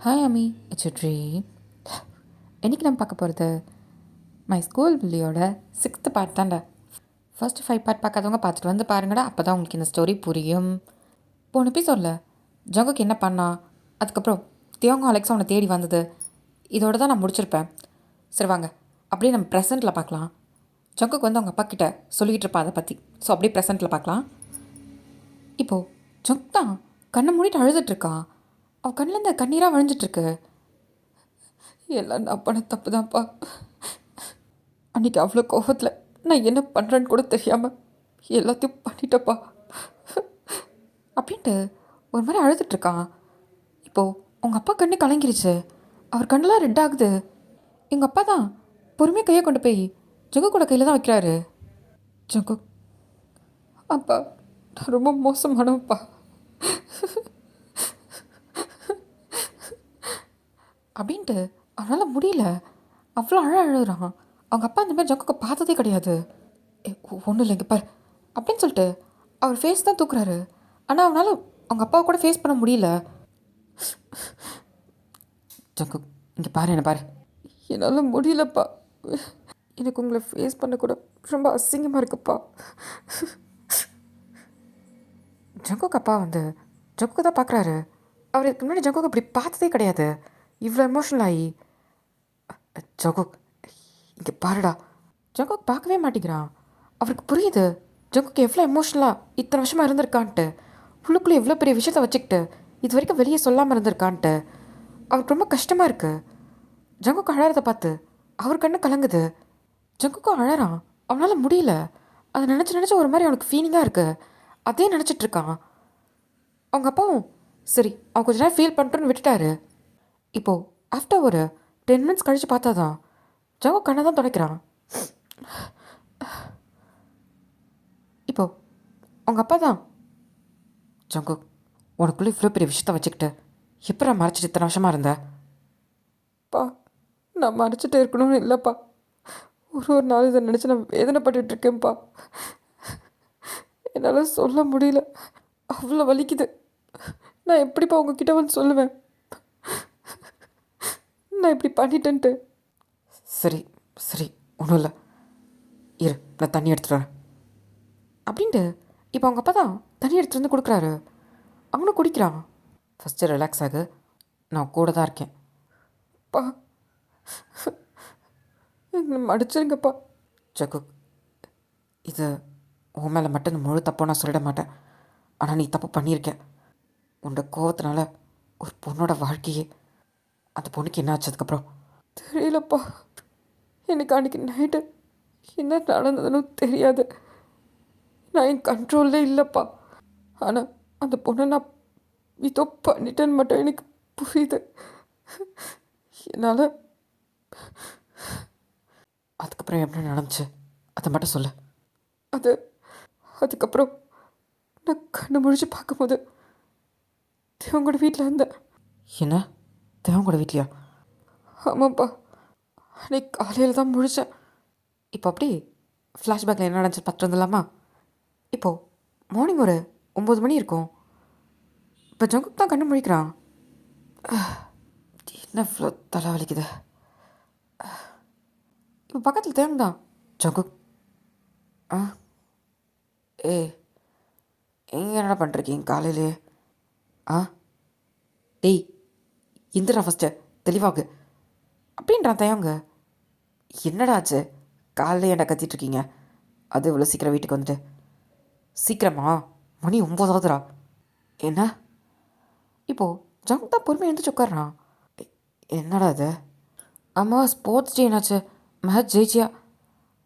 Hi அம்மி, it's dream. இன்றைக்கி நம்ம பார்க்க போகிறது மை ஸ்கூல் புள்ளியோட 6th பார்ட் தான்டா. ஃபர்ஸ்ட் 5 பார்ட் பார்க்காதவங்க பார்த்துட்டு வந்து பாருங்கடா, அப்போ தான் உங்களுக்கு இந்த ஸ்டோரி புரியும். போன எபிசோடில் ஜங்குக்கு என்ன பண்ணா, அதுக்கப்புறம் தியோங்க அலெக்ஸா அவனை தேடி வந்தது, இதோட தான் நான் முடிச்சிருப்பேன். சரி வாங்க அப்படியே நம்ம ப்ரெசென்ட்டில் பார்க்கலாம். ஜங்குக்கு வந்து அவங்க அப்பா கிட்ட சொல்லிக்கிட்டு இருப்பா அதை பற்றி. ஸோ அப்படியே ப்ரெசென்ட்டில் பார்க்கலாம். இப்போது ஜங்க் தான் கண்ணை மூடிட்டு அழுதுட்ருக்கான். அவன் கண்ணில் இந்த கண்ணீராக வழிஞ்சிட்ருக்கு. எல்லாம் நான் பண்ண தப்பு தான்ப்பா. அன்றைக்கி அவ்வளோ கோபத்தில் நான் என்ன பண்ணுறேன்னு கூட தெரியாமல் எல்லாத்தையும் பண்ணிட்டப்பா அப்படின்ட்டு ஒரு மாதிரி அழுதுட்ருக்கான். இப்போது உங்கள் அப்பா கண்ணு கலங்கிருச்சு, அவர் கண்ணெலாம் ரெட் ஆகுது. எங்கள் அப்பா தான் பொறுமையாக கையை கொண்டு போய் ஜங்கு கூட கையில் தான் வைக்கிறாரு. ஜங்கு, அப்பா நான் ரொம்ப மோசமானவப்பா அப்படின்ட்டு அவனால் முடியல, அவ்வளோ அழுறான். அவங்க அப்பா இந்த மாதிரி ஜங்குக்கு பார்த்ததே கிடையாது. ஒன்றும் இல்லைங்க பார் அப்படின்னு சொல்லிட்டு அவர் ஃபேஸ் தான் தூக்குறாரு. ஆனால் அவனால் அவங்க அப்பாவை கூட ஃபேஸ் பண்ண முடியல. ஜங்கு, இங்கே பாரு, என்ன பாரு. என்னால் முடியலப்பா, எனக்கு உங்களை ஃபேஸ் பண்ணக்கூட ரொம்ப அசிங்கமாக இருக்குப்பா. ஜங்குக்கு அப்பா வந்து ஜங்குக்கு தான் பார்க்குறாரு. அவர் இதுக்கு முன்னாடி ஜங்குக்கு அப்படி பார்த்ததே கிடையாது, இவ்வளோ எமோஷனல் ஆகி. ஜங்குக், இங்கே பாருடா. ஜங்குக் பார்க்கவே மாட்டேங்கிறான். அவருக்கு புரியுது ஜங்குக்கு எவ்வளோ எமோஷனலாக இத்தனை வருஷமாக இருந்திருக்கான்ட்டு, உள்ளுக்குள்ளே எவ்வளோ பெரிய விஷயத்த வச்சுக்கிட்டு இது வரைக்கும் வெளியே சொல்லாமல் இருந்திருக்கான்ட்டு. அவருக்கு ரொம்ப கஷ்டமாக இருக்குது. ஜங்குக்கு அழறதை பார்த்து அவர் கண்ணு கலங்குது. ஜங்குக்கும் அழறான், அவனால் முடியல. அதை நினச்சி ஒரு மாதிரி அவனுக்கு ஃபீலிங்காக இருக்குது. அதே நினச்சிட்ருக்கான். அவங்க அப்பாவும் சரி அவன் கொஞ்ச நேரம் ஃபீல் பண்ணுறோன்னு விட்டுட்டாரு. இப்போது ஆஃப்டர் ஒரு 10 மினிட்ஸ் கழித்து பார்த்தா தான் ஜங்கு கண்ணை தான் துடைக்கிறான். இப்போ அவங்க அப்பா தான், ஜங்கு உனக்குள்ளே இவ்வளோ பெரிய விஷயத்த வச்சுக்கிட்டு எப்போ மறைச்சிட்டு இத்தனை வருஷமாக இருந்த? பா நான் மறைச்சிட்டு இருக்கணும்னு இல்லைப்பா, ஒரு நாள் இதை நினச்சி நான் வேதனைப்பட்டுருக்கேன்ப்பா. என்னால் சொல்ல முடியல, அவ்வளோ வலிக்குது. நான் எப்படிப்பா உங்ககிட்ட வந்து சொல்லுவேன் நான் இப்படி பண்ணிட்டேன்ட்டு? சரி சரி, ஒன்றும் இல்லை, இரு நான் தண்ணி எடுத்துகிட்டு வரேன் அப்படின்ட்டு இப்போ அவங்க அப்பா தான் தண்ணி எடுத்துகிட்டு வந்து கொடுக்குறாரு. அவனும் குடிக்கிறான். ஃபஸ்ட்டு ரிலாக்ஸ் ஆகு, நான் கூட தான் இருக்கேன். பா எங்களை மடிச்சிருங்கப்பா. ஜக்கு, இது உன் மேலே மட்டும் முழு தப்போ நான் சொல்லிட மாட்டேன். ஆனால் நீ தப்பு பண்ணியிருக்க. உன்னோட கோவத்தினால ஒரு பொண்ணோட வாழ்க்கையே, அந்த பொண்ணுக்கு என்ன ஆச்சு அதுக்கப்புறம் தெரியலப்பா. எனக்கு அன்றைக்கி நைட்டு என்ன நடந்ததுன்னு தெரியாது, நான் என் கண்ட்ரோல்லே இல்லைப்பா. ஆனால் அந்த பொண்ணை நான் இதோ பண்ணிட்டேன்னு மட்டும் எனக்கு புரியுது. என்னால் அதுக்கப்புறம் எப்படி நடந்துச்சு அதை மட்டும் சொல்லு. அதுக்கப்புறம் நான் கண்ணு முழிச்சு பார்க்கும்போது தேவங்களோட வீட்டில் இருந்தேன். என்ன, தேவங்களோட வீட்லையா? ஆமாப்பா, அன்னைக்கு காலையில் தான் முழித்தேன். இப்போ அப்படி ஃப்ளாஷ்பேக்கில் என்ன நடந்துச்சு பார்த்துட்டு வந்துடலாமா? இப்போது மார்னிங் ஒரு 9 மணி இருக்கும். இப்போ ஜங்குக் தான் கண்ணு முழிக்கிறான். என்ன இவ்வளோ தலை வலிக்குது. இப்போ பக்கத்தில் தேவன் தான். ஜங்குக், எங்கே என்னடா பண்ணிருக்கீங்க காலையிலே? டேய் இந்திரா ஃபஸ்ட்டு தெளிவாகு அப்படின்றான் தயங்க. என்னடா ஆச்சு, காலையில் என்ன கத்திட்ருக்கீங்க? அது இவ்வளோ சீக்கிரம் வீட்டுக்கு வந்துட்டு? சீக்கிரமா, மணி 9 என்ன? இப்போது ஜங்க் தான் பொறுமையாக எழுந்துச்சு உட்காரான். என்னடா அது? ஆமாம், ஸ்போர்ட்ஸ் டே என்னாச்சு, மேட்ச் ஜெயிச்சியா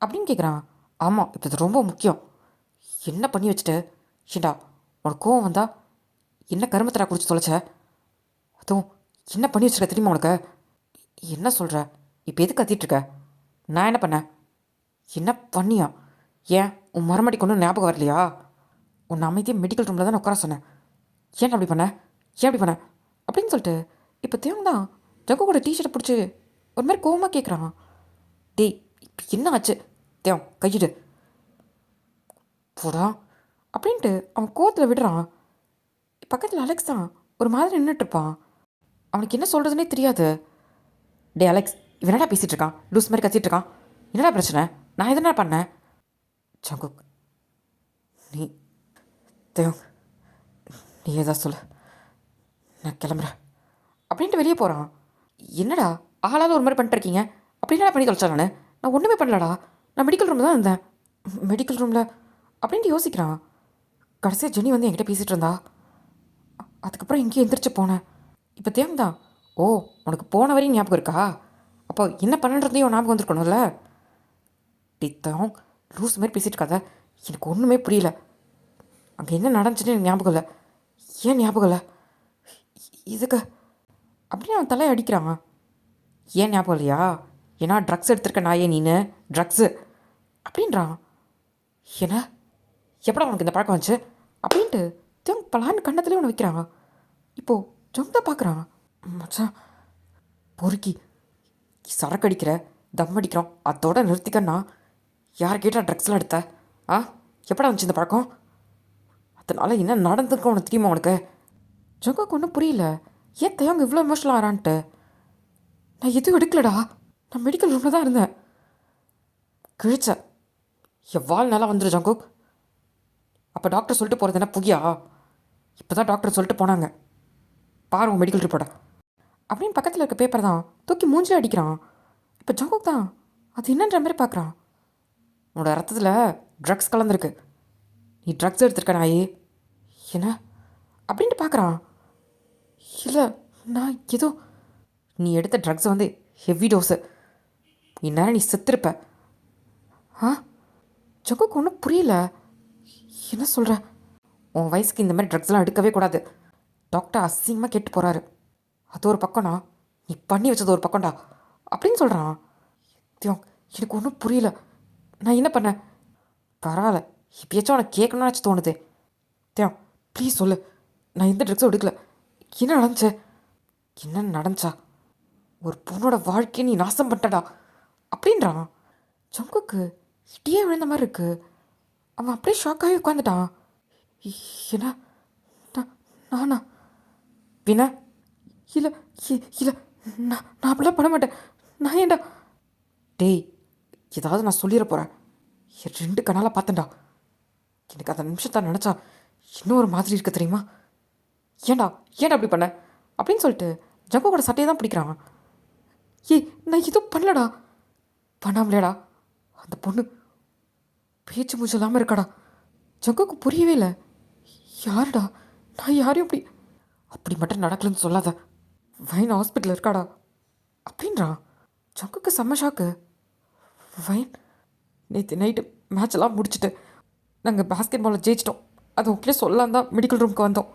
அப்படின்னு கேட்குறான். ஆமாம், இப்போ இது ரொம்ப முக்கியம். என்ன பண்ணி வச்சுட்டு ஏண்டா உனக்கு கோவம் வந்தா என்ன கருமத்தடா குடிச்சு தொலைச்ச? அதுவும் என்ன பண்ணி வச்சுருக்க தெரியுமா உனக்கு? என்ன சொல்கிற இப்போ? எது கத்திட்டுருக்க? நான் என்ன பண்ணேன்? என்ன பண்ணியா? ஏன் உன் மரமடி கொண்டு ஞாபகம் வரலையா? உன்னை அமைதியாக மெடிக்கல் ரூமில் தான் உட்கார சொன்னேன். ஏன் அப்படி பண்ண? ஏன் அப்படி பண்ண அப்படின்னு சொல்லிட்டு இப்போ தேவன் தான் ஜங்கு கூட டிஷர்ட்டை பிடிச்சி ஒரு மாதிரி கோவமாக கேட்குறான். டேய் இப்போ என்ன ஆச்சு? தேவன் கையிடு போடா அப்படின்ட்டு அவன் கோவத்தில் விடுறான். பக்கத்தில் அலெக்ஸ் தான் ஒரு மாதிரி நின்றுட்டுருப்பான். அவனுக்கு என்ன சொல்கிறதுனே தெரியாது. டே அலெக்ஸ், இவன் என்னடா பேசிகிட்டு இருக்கான்? லூஸ் மாதிரி கத்திட்டு இருக்கான். என்னடா பிரச்சனை? நான் எதனா பண்ணேன்? ஜங்குக், நீ தேவ், நீ ஏதா சொல்லு, நான் கிளம்புறேன் அப்படின்ட்டு வெளியே போகிறான். என்னடா ஆளாவது ஒரு மாதிரி பண்ணிட்டு இருக்கீங்க? அப்படி என்னடா பண்ணி தொலைச்சா? நான் ஒன்றுமே பண்ணலடா. நான் மெடிக்கல் ரூமில் தான் இருந்தேன். மெடிக்கல் ரூமில் அப்படின்ட்டு யோசிக்கிறான். கடைசியாக ஜெனி வந்து என்கிட்ட பேசிகிட்டு இருந்தா. அதுக்கப்புறம் எங்கேயும் எந்திரிச்சு போனேன். இப்போ தேவந்தான். ஓ, உனக்கு போன வரையும் ஞாபகம் இருக்கா? அப்போ என்ன பண்ணுறதையும் ஞாபகம் வந்துருக்கணும்ல. டித்தம் லூஸ் மாதிரி பேசிகிட்டு இருக்காத. எனக்கு ஒன்றுமே புரியல. அங்கே என்ன நடந்துச்சுன்னு எனக்கு ஞாபகம் இல்லை. ஏன் ஞாபகம் இல்லை? இதுக்கு அப்படின்னு அவன் தலையை அடிக்கிறான். ஏன் ஞாபகம் இல்லையா? ஏன்னா ட்ரக்ஸ் எடுத்திருக்க நாயே நீனு, ட்ரக்ஸு அப்படின்றான். என்ன? எப்படா உனக்கு இந்த பழக்கம் வந்துச்சு அப்படின்ட்டு ஜங் பலான்னு கண்ணத்துலேயே ஒன்று வைக்கிறான். இப்போது ஜங் தான் பார்க்குறான். மச்சான், பொறுக்கி சரக்கு அடிக்கிற, தம் அடிக்கிறோம், அதோட நிறுத்திக்கன்னா யார் கேட்டால் ட்ரக்ஸ்லாம் எடுத்த? ஆ, எப்படா வந்துச்சு இந்த பழக்கம்? அதனால என்ன நடந்துருக்க உனக்கு தெரியுமா உனக்கு? ஜங்குக்கு ஒன்றும் புரியல. ஏன் தயங்க இவ்வளோ எமோஷனல் ஆகிறான்ட்டு. நான் எதுவும் எடுக்கலடா, நான் மெடிக்கல் ரூமில் தான் இருந்தேன். கிழிச்ச என் வாழ் நல்லா வந்துடு ஜங்குக். அப்போ டாக்டர் சொல்லிட்டு போகிறது என்ன புகியா? இப்போ தான் டாக்டர் சொல்லிட்டு போனாங்க, பாரு உன் மெடிக்கல் ரிப்போர்ட்டை அப்படின்னு பக்கத்தில் இருக்க பேப்பர் தான் தூக்கி மூஞ்சில் அடிக்கிறான். இப்போ ஜங்குக் தான் அது என்னன்ற மாதிரி பார்க்குறான். உன்னோட ரத்தத்தில் ட்ரக்ஸ் கலந்துருக்கு, நீ ட்ரக்ஸ் எடுத்திருக்க நாயே. என்ன அப்படின்ட்டு பார்க்குறான். இல்லை, நான் ஏதோ, நீ எடுத்த ட்ரக்ஸ் வந்து ஹெவி டோஸு, இந்நேரம் நீ செத்துருப்ப. ஆ, ஜங்குக்கு ஒன்றும் புரியல. என்ன சொல்கிற? உன் வயசுக்கு இந்த மாதிரி ட்ரக்ஸ்லாம் எடுக்கவே கூடாது, டாக்டர் அசிங்கமாக கேட்டு போகிறாரு. அது ஒரு பக்கம்னா நீ பண்ணி வச்சது ஒரு பக்கம்டா அப்படின்னு சொல்கிறான். தியோங், எனக்கு ஒன்றும் புரியல, நான் என்ன பண்ணேன்? பரவாயில்ல, இப்பயாச்சும் உனக்கு கேட்கணும்னாச்சும் தோணுது. தியோங் ப்ளீஸ் சொல்லு, நான் எந்த ட்ரக்ஸும் எடுக்கல. என்ன நடந்துச்சு? என்ன நடந்துச்சா? ஒரு பொண்ணோட வாழ்க்கையை நீ நாசம் பண்ணிட்டடா அப்படின்றான். ஜங்குக்கு இடியே விழுந்த மாதிரி இருக்கு. அவன் அப்படியே ஷாக்காகி உட்காந்துட்டான். என்ன? நானா? வினா, இல்லை, இல்லை, நான் அப்படிலாம் பண்ண மாட்டேன். நான் ஏன்டா? டேய், ஏதாவது நான் சொல்லிட போகிறேன். என் 2 கண்ணால் பார்த்தேன்டா. எனக்கு அந்த நிமிஷத்தை நினச்சா இன்னும் ஒரு மாதிரி இருக்குது தெரியுமா? ஏன்டா ஏன்டா அப்படி பண்ண அப்படின்னு சொல்லிட்டு ஜங்கோட சட்டையை தான் பிடிக்கிறான். ஏய், நான் எதுவும் பண்ணலடா. பண்ணாமலேடா அந்த பொண்ணு பேச்சு மூச்சு இல்லாமல் இருக்காடா. ஜங்குக்கு புரியவே இல்லை. யாருடா? நான் யாரையும் அப்படி அப்படி மட்டும் நடக்கலன்னு சொல்லாத. வைன் ஹாஸ்பிட்டலில் இருக்காடா அப்படின்றான். ஜங்குக்கு செம்ம ஷாக்கு. வைன் நேற்று நைட்டு மேட்செல்லாம் முடிச்சுட்டு நாங்கள் பாஸ்கெட் பாலில் ஜெயிச்சிட்டோம். அது உங்ககிட்ட சொல்லலாம் தான் மெடிக்கல் ரூமுக்கு வந்தோம்.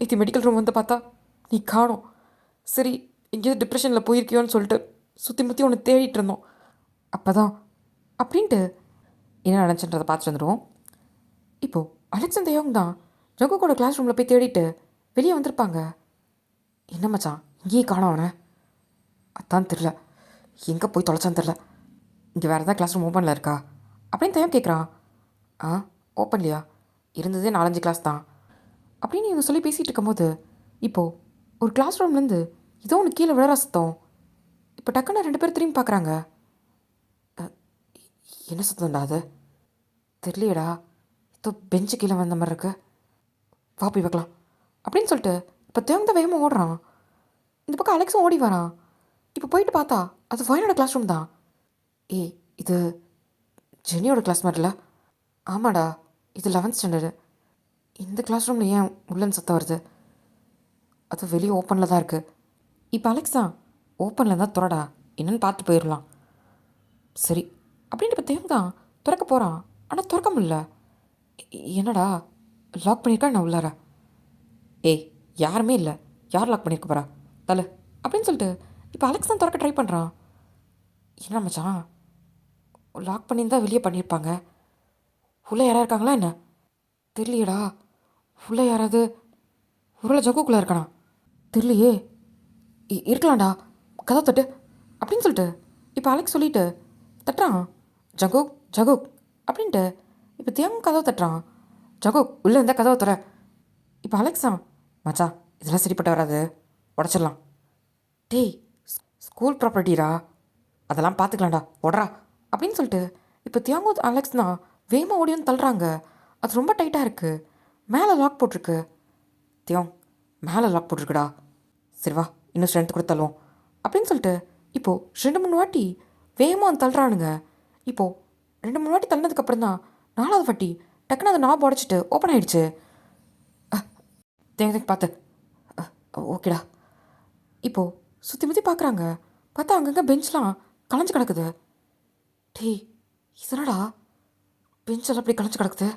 நேற்று மெடிக்கல் ரூம் வந்து பார்த்தா நீ காணோம். சரி, எங்கேயாவது டிப்ரெஷனில் போயிருக்கியோன்னு சொல்லிட்டு சுற்றி முற்றி ஒன்று தேடிட்டு இருந்தோம். அப்போ தான் அப்படின்ட்டு என்ன நினச்சின்றதை பார்த்துட்டு வந்துடுவோம். இப்போது அலெக்ஸ் அண்ட் யோங் தான் ஜங்குக்கோட கிளாஸ் ரூமில் போய் தேடிட்டு வெளியே வந்திருப்பாங்க. என்ன மச்சான், இங்கேயே காணோம் அவனை? அதான் தெரில, எங்கே போய் தொலைச்சான்னு தெரில. இங்கே வேறு ஏதாவது கிளாஸ் ரூம் ஓப்பனில் இருக்கா அப்படின்னு தயம் கேட்குறான். ஆ, ஓப்பன்லையா? இருந்ததே 4-5 கிளாஸ் தான் அப்படின்னு இவங்க சொல்லி பேசிகிட்டு இருக்கும்போது இப்போது ஒரு கிளாஸ் ரூம்லேருந்து ஏதோ ஒன்று கீழே விழற சத்தம். இப்போ டக்குன்னு 2 பேர் திரும்பி பார்க்குறாங்க. என்ன சத்தம்டா அது? தெரியலையடா, ஏதோ பெஞ்சு கீழே வந்த மாதிரி இருக்கு, வா போய் வைக்கலாம் அப்படின்னு சொல்லிட்டு இப்போ தேவந்த வேகமாக ஓடுறான். இந்த பக்கம் அலெக்ஸும் ஓடி வரான். இப்போ போயிட்டு பார்த்தா அது ஃபைனோட கிளாஸ் ரூம் தான். ஏய், இது ஜெனியோட கிளாஸ் மாதிரில? ஆமாடா, இது 11th ஸ்டாண்டர்டு. இந்த கிளாஸ் ரூமில் ஏன் உள்ளன்னு சத்தம் வருது? அது வெளியே ஓப்பனில் தான் இருக்குது. இப்போ அலெக்ஸா, ஓப்பனில் இருந்தால் துறடா, என்னென்னு பார்த்து போயிடலாம். சரி அப்படின்ட்டு இப்போ தேவந்தான் திறக்க போகிறான். ஆனால் திறக்க முடியல. என்னடா, லாக் பண்ணியிருக்கா நான் உள்ளார? ஏய், யாருமே இல்லை, யார் லாக் பண்ணியிருக்க போகிறா தலை அப்படின்னு சொல்லிட்டு இப்போ அலெக்ஸ் தான் திறக்க ட்ரை பண்ணுறான். என்ன மச்சான், லாக் பண்ணியிருந்தால் வெளியே பண்ணியிருப்பாங்க. உள்ளே யாராக இருக்காங்களா என்ன? தெரியலையடா. உள்ளே யாராவது ஒருவேளை ஜங்குக்குள்ளே இருக்கானா? தெரியலையே. இருக்கலாம்டா, கதை தட்டு அப்படின்னு சொல்லிட்டு இப்போ அலெக்ஸ் சொல்லிட்டு தட்டுறான். ஜங்குக், ஜங்குக் அப்படின்ட்டு இப்போ தேவன் கதவை தட்டுறான். ஜங்குக் உள்ளே இருந்தால் கதவை தர. இப்போ அலெக்ஸா, மச்சா இதெல்லாம் சரிப்பட்டு வராது, உடச்சிடலாம் டேய், ஸ்கூல் ப்ராப்பர்ட்டிடா, அதெல்லாம் பார்த்துக்கலாம்டா ஓடுறா அப்படின்னு சொல்லிட்டு இப்போ தியாங்கோ அலெக்ஸ் தான் வேகமாக ஓடி வந்து தள்ளுறாங்க. அது ரொம்ப டைட்டாக இருக்குது. மேலே லாக் போட்டிருக்கு. தியோங், மேலே லாக் போட்டிருக்குடா. சரி வா, இன்னும் ஸ்ட்ரென்த் கூட தள்ளுவோம் அப்படின்னு சொல்லிட்டு இப்போது 2-3 வாட்டி வேகமாக வந்து தள்ளுறானுங்க. இப்போது 2-3 வாட்டி தள்ளினதுக்கப்புறம் தான் 4வது வாட்டி டக்குன்னு அதை நாப் உடச்சிட்டு ஓப்பன் ஆகிடுச்சு. தேங்க பார்த்து ஓகேடா. இப்போது சுற்றி முற்றி பார்க்குறாங்க. பார்த்தா அங்கங்கே பெஞ்ச்லாம் களைஞ்சு கிடக்குது. டேய், இதனடா பெஞ்செல்லாம் அப்படி களைஞ்சு கிடக்குது?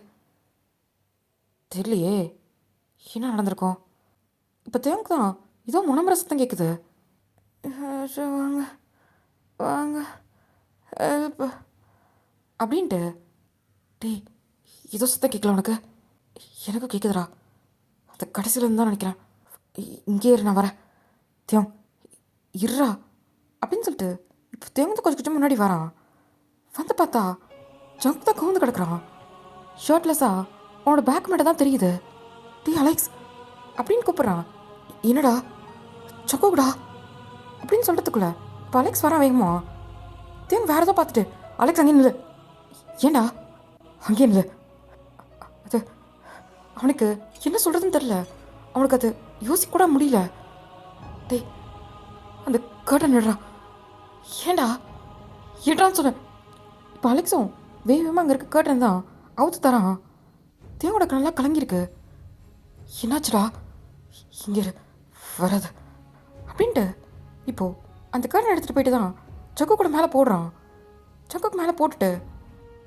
தெரியலையே, என்ன நடந்திருக்கோம்? இப்போ தேவங்க தான் ஏதோ முனம்புற சத்தம் கேட்குது. வாங்க வாங்க ஹெல்ப் அப்படின்ட்டு. டேய், ஏதோ சத்தம் கேட்கல உனக்கு? எனக்கும் கேட்குதுடா. அந்த கடைசியில் இருந்து தான் நினைக்கிறேன். இங்கே இரு, நான் வரேன். தேவ், இருறா அப்படின்னு சொல்லிட்டு இப்போ தேவங்க கொஞ்சம் கொஞ்சம் முன்னாடி வரான். வந்து பார்த்தா ஜங்க் தான் கவுந்து கிடக்குறான். ஷர்ட்லெஸ்ஸாக அவனோட பேக் மட்டும் தான் தெரியுது. டீ அலெக்ஸ் அப்படின்னு கூப்பிட்றான். என்னடா சொக்கோடா அப்படின்னு சொல்கிறதுக்குள்ள இப்போ அலெக்ஸ் வரான் வேகமா. தேவன் வேறு ஏதோ பார்த்துட்டு அலெக்ஸ் அங்கே நில்லு. ஏண்டா அங்கே நில்லு? அது அவனுக்கு என்ன சொல்கிறதுன்னு தெரில. அவனுக்கு அது யோசிக்க கூட முடியல. டேய், அந்த கர்டன் நிடுறா. ஏண்டா ஏடான்னு சொன்னேன். இப்போ அலெக்ஸும் வேகமாக அங்கே இருக்க கர்டன் தான் அவுத்து தரான். தேவோட கண்ணெல்லாம் கலங்கியிருக்கு. என்னாச்சுடா? இங்கே வராது அப்படின்ட்டு இப்போது அந்த கர்டன் எடுத்துகிட்டு போயிட்டு தான் ஜக்கு கூட மேலே போடுறான். ஜக்குக்கு மேலே போட்டுட்டு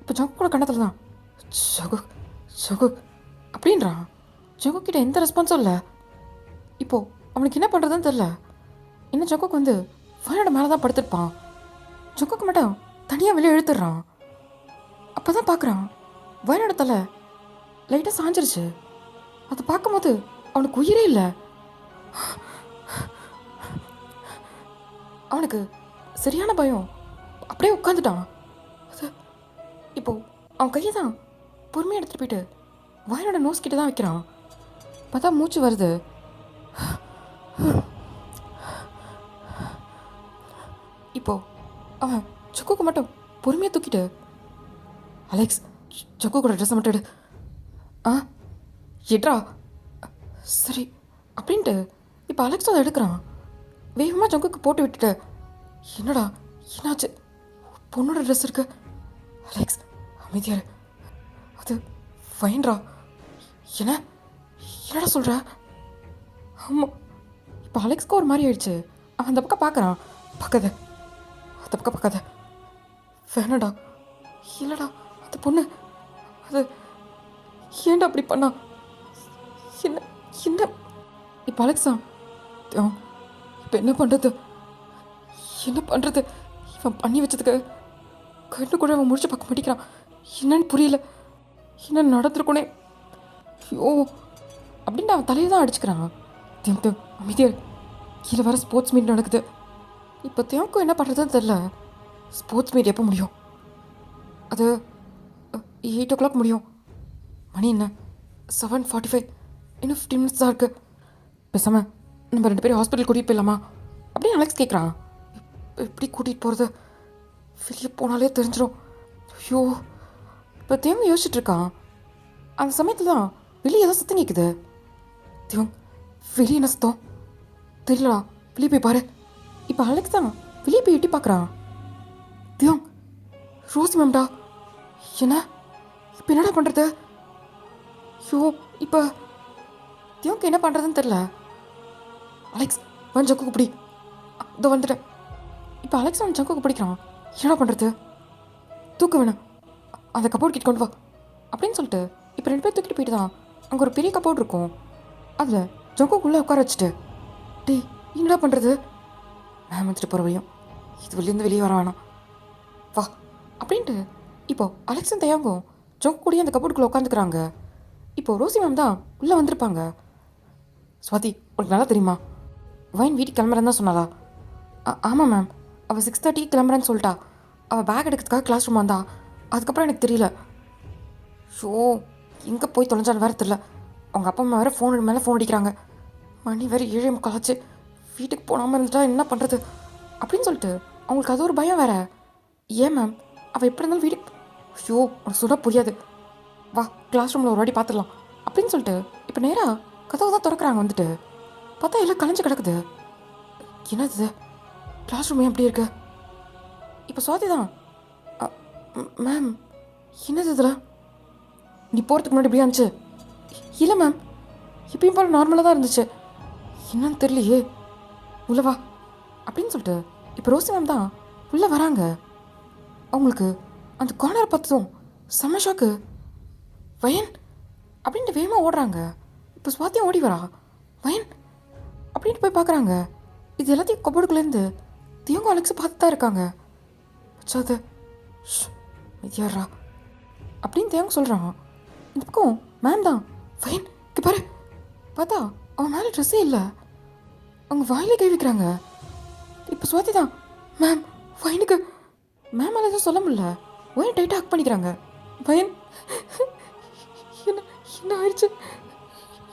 இப்போ ஜக்கு கூட கண்ணத்தில் தான் ஜகு ஜகு அப்படின்றான். ஜக்கு கிட்ட எந்த ரெஸ்பான்ஸும் இல்லை. இப்போது அவனுக்கு என்ன பண்ணுறதுன்னு தெரில. இன்னும் ஜக்குக்கு வந்து ஃபைனோட மேலே தான் படுத்துருப்பான். ஜக்குக்கு மட்டும் தனியாக வெளியே இழுத்துடுறான். அப்போ தான் பார்க்குறான் வயனோட தலை லைட்டாக சாஞ்சிருச்சு. அதை பார்க்கும்போது அவனுக்கு உயிரே இல்லை. அவனுக்கு சரியான பயம். அப்படியே உட்காந்துட்டான். அது இப்போது அவன் கையை தான் பொறுமையாக எடுத்துகிட்டு போயிட்டு வயனோட நோஸ் கிட்ட தான் வைக்கிறான். பார்த்தா மூச்சு வருது. இப்போது அவன் சொக்குக்கு மட்டும் பொறுமையாக தூக்கிட்டு அலெக்ஸ் சொக்கு கூட ட்ரெஸ்ஸை மட்டும் எடு. ஆ எட்ரா சரி அப்படின்ட்டு இப்போ அலெக்ஸும் அதை எடுக்கிறான். வேகமாக ஜங்குக்கு போட்டு விட்டுட்டு என்னடா என்னாச்சு? பொண்ணோட ட்ரெஸ் இருக்கு. அலெக்ஸ் அமைதியாரு, அது ஃபைன்ரா. என்ன என்னடா சொல்கிற? ஆமாம். இப்போ அலெக்ஸ்க்கு ஒரு மாதிரி ஆயிடுச்சு. அவன் அந்த பக்கம் பார்க்குறான். பார்க்காத, அந்த பக்கம் பார்க்காத. வேணாடா. இல்லைடா, அந்த பொண்ணு அது ஏன்டா அப்படி பண்ணா? என்ன என்ன இப்போ அலெக்ஸா இப்போ என்ன பண்ணுறது? என்ன பண்ணுறது? இவன் பண்ணி வச்சதுக்கு கண்ணு கூட அவன் முடிச்சு பார்க்க மாட்டேங்கிறான். என்னன்னு புரியல. என்ன நடந்திருக்கோனே. ஐயோ அப்படின்னு அவன் தலையை தான் அடிச்சுக்கிறான். தேம் அமைதியாக கீழே வர ஸ்போர்ட்ஸ் மீட் நடக்குது. இப்போ தேவக்கும் என்ன பண்ணுறதுன்னு தெரில. ஸ்போர்ட்ஸ் மீட் எப்போ முடியும்? அது 8 o'clock முடியும். மணி என்ன 7:45. இன்னும் 15 minutes தான் இருக்குது. பேசாமல் நம்ம 2 பேரும் ஹாஸ்பிட்டல் கூட்டிகிட்டு போயிடலாமா அப்படின்னு அலெக்ஸ் கேட்குறான். எப்படி கூட்டிகிட்டு போகிறது? வெளியே போனாலே தெரிஞ்சிடும். ஐயோ இப்போ தேவன் யோசிச்சுட்டு இருக்கான். அந்த சமயத்தில் தான் வெளியே ஏதோ சத்தம் கேட்குது. தேவன் வெளியே என்ன சத்தம் தெரியலடா, வெளியே போய் பாரு. இப்போ அலெக்ஸ் தான் வெளியே போய் எட்டி பார்க்குறான். தேவன் ரோசி மேம்டா. என்ன இப்போ என்னடா பண்ணுறது? ஐயோ இப்போ தேவனுக்கு என்ன பண்ணுறதுன்னு தெரில. அலெக்ஸ் வந்து ஜக்குக்கு பிடி. இதோ வந்துட்டேன். இப்போ அலெக்ஸ் அவன் ஜக்குக்கு பிடிக்கிறான். என்னடா பண்ணுறது? தூக்க வேணாம், அந்த கப்போர்ட் கிட்ட கொண்டு வா அப்படின்னு சொல்லிட்டு இப்போ 2 பேர் தூக்கிட்டு போயிட்டு தான் அங்கே ஒரு பெரிய கப்போர்ட் இருக்கும். அதில் ஜக்குக்குள்ளே உட்கார வச்சுட்டு டேய் என்னடா பண்ணுறது? மேம் வந்துட்டு போகிற வழியும் இது வெளிலேருந்து வெளியே வர வேணாம் வா அப்படின்ட்டு இப்போது அலெக்ஸும் தயாங்கும் ஜங்கு கூடிய அந்த கப்போர்டுக்குள்ளே உட்காந்துக்கிறாங்க. இப்போது ரோசி மேம் தான் உள்ளே வந்திருப்பாங்க. ஸ்வாதி, உனக்கு நல்லா தெரியுமா வைன் வீட்டுக்கு கிளம்புறேன்னு தான் சொன்னாலா? ஆமாம் மேம், அவள் 6:30 கிளம்புறேன்னு சொல்லிட்டா. அவள் பேக் எடுக்கிறதுக்காக கிளாஸ் ரூம் வந்தா. அதுக்கப்புறம் எனக்கு தெரியல. ஷோ எங்கே போய் தொலைஞ்சாலும் வேறு தெரில. அவங்க அப்பா அம்மா வேறு ஃபோன் மேலே ஃபோன் அடிக்கிறாங்க. மணி வேறு 7:45 ஆச்சு. வீட்டுக்கு போகாமல் இருந்துட்டா என்ன பண்ணுறது அப்படின்னு சொல்லிட்டு அவங்களுக்கு அது ஒரு பயம் வேற. ஏன் மேம், அவள் எப்படி இருந்தாலும் வீட்டுக்கு, ஐயோ உனக்கு சொல்ல புரியாது, வா கிளாஸ் ரூமில் ஒரு வாட்டி பார்த்துடலாம் அப்படின்னு சொல்லிட்டு இப்போ நேராக கதவை தான் திறக்கிறாங்க. வந்துட்டு பார்த்தா எல்லாம் கலைஞ்சு கிடக்குது. என்னது கிளாஸ் ரூம் எப்படி இருக்கு? இப்போ சுவாதி தான், மேம் என்னது இதில், நீ போகிறதுக்கு முன்னாடி இப்படி இருந்துச்சு? இல்லை மேம், இப்பயும் போல் நார்மலாக தான் இருந்துச்சு, என்னன்னு தெரியலையே, உள்ள வா அப்படின்னு சொல்லிட்டு இப்போ ரோசி மேம் தான் உள்ளே வராங்க. அவங்களுக்கு அந்த கார்னரை பார்த்ததும் செம்ம ஷாக்கு. வயன் அப்படின்ட்டு வேகமாக ஓடுறாங்க. இப்போ சுவாத்தியம் ஓடி வரா. வயன் அப்படின்ட்டு போய் பார்க்குறாங்க. இது எல்லாத்தையும் கபோர்டுக்குள்ளேருந்து தியோங்க அலெக்ஸ் பார்த்து தான் இருக்காங்க. வச்சாது மிதியாரா அப்படின்னு தேவங்க சொல்கிறான். இந்த பக்கம் மேம் தான், வயன் இங்கே பாரு, பார்த்தா அவன் மேலே ட்ரெஸ்ஸே இல்லை. அவங்க வாயிலே கை வைக்கிறாங்க. இப்போ சுவாதி தான், மேம் வயனுக்கு, மேம் எதுவும் சொல்ல முடியல, வயன் டைட்டாக ஹக் பண்ணிக்கிறாங்க. வயன் என்ன என்ன ஆயிடுச்சு,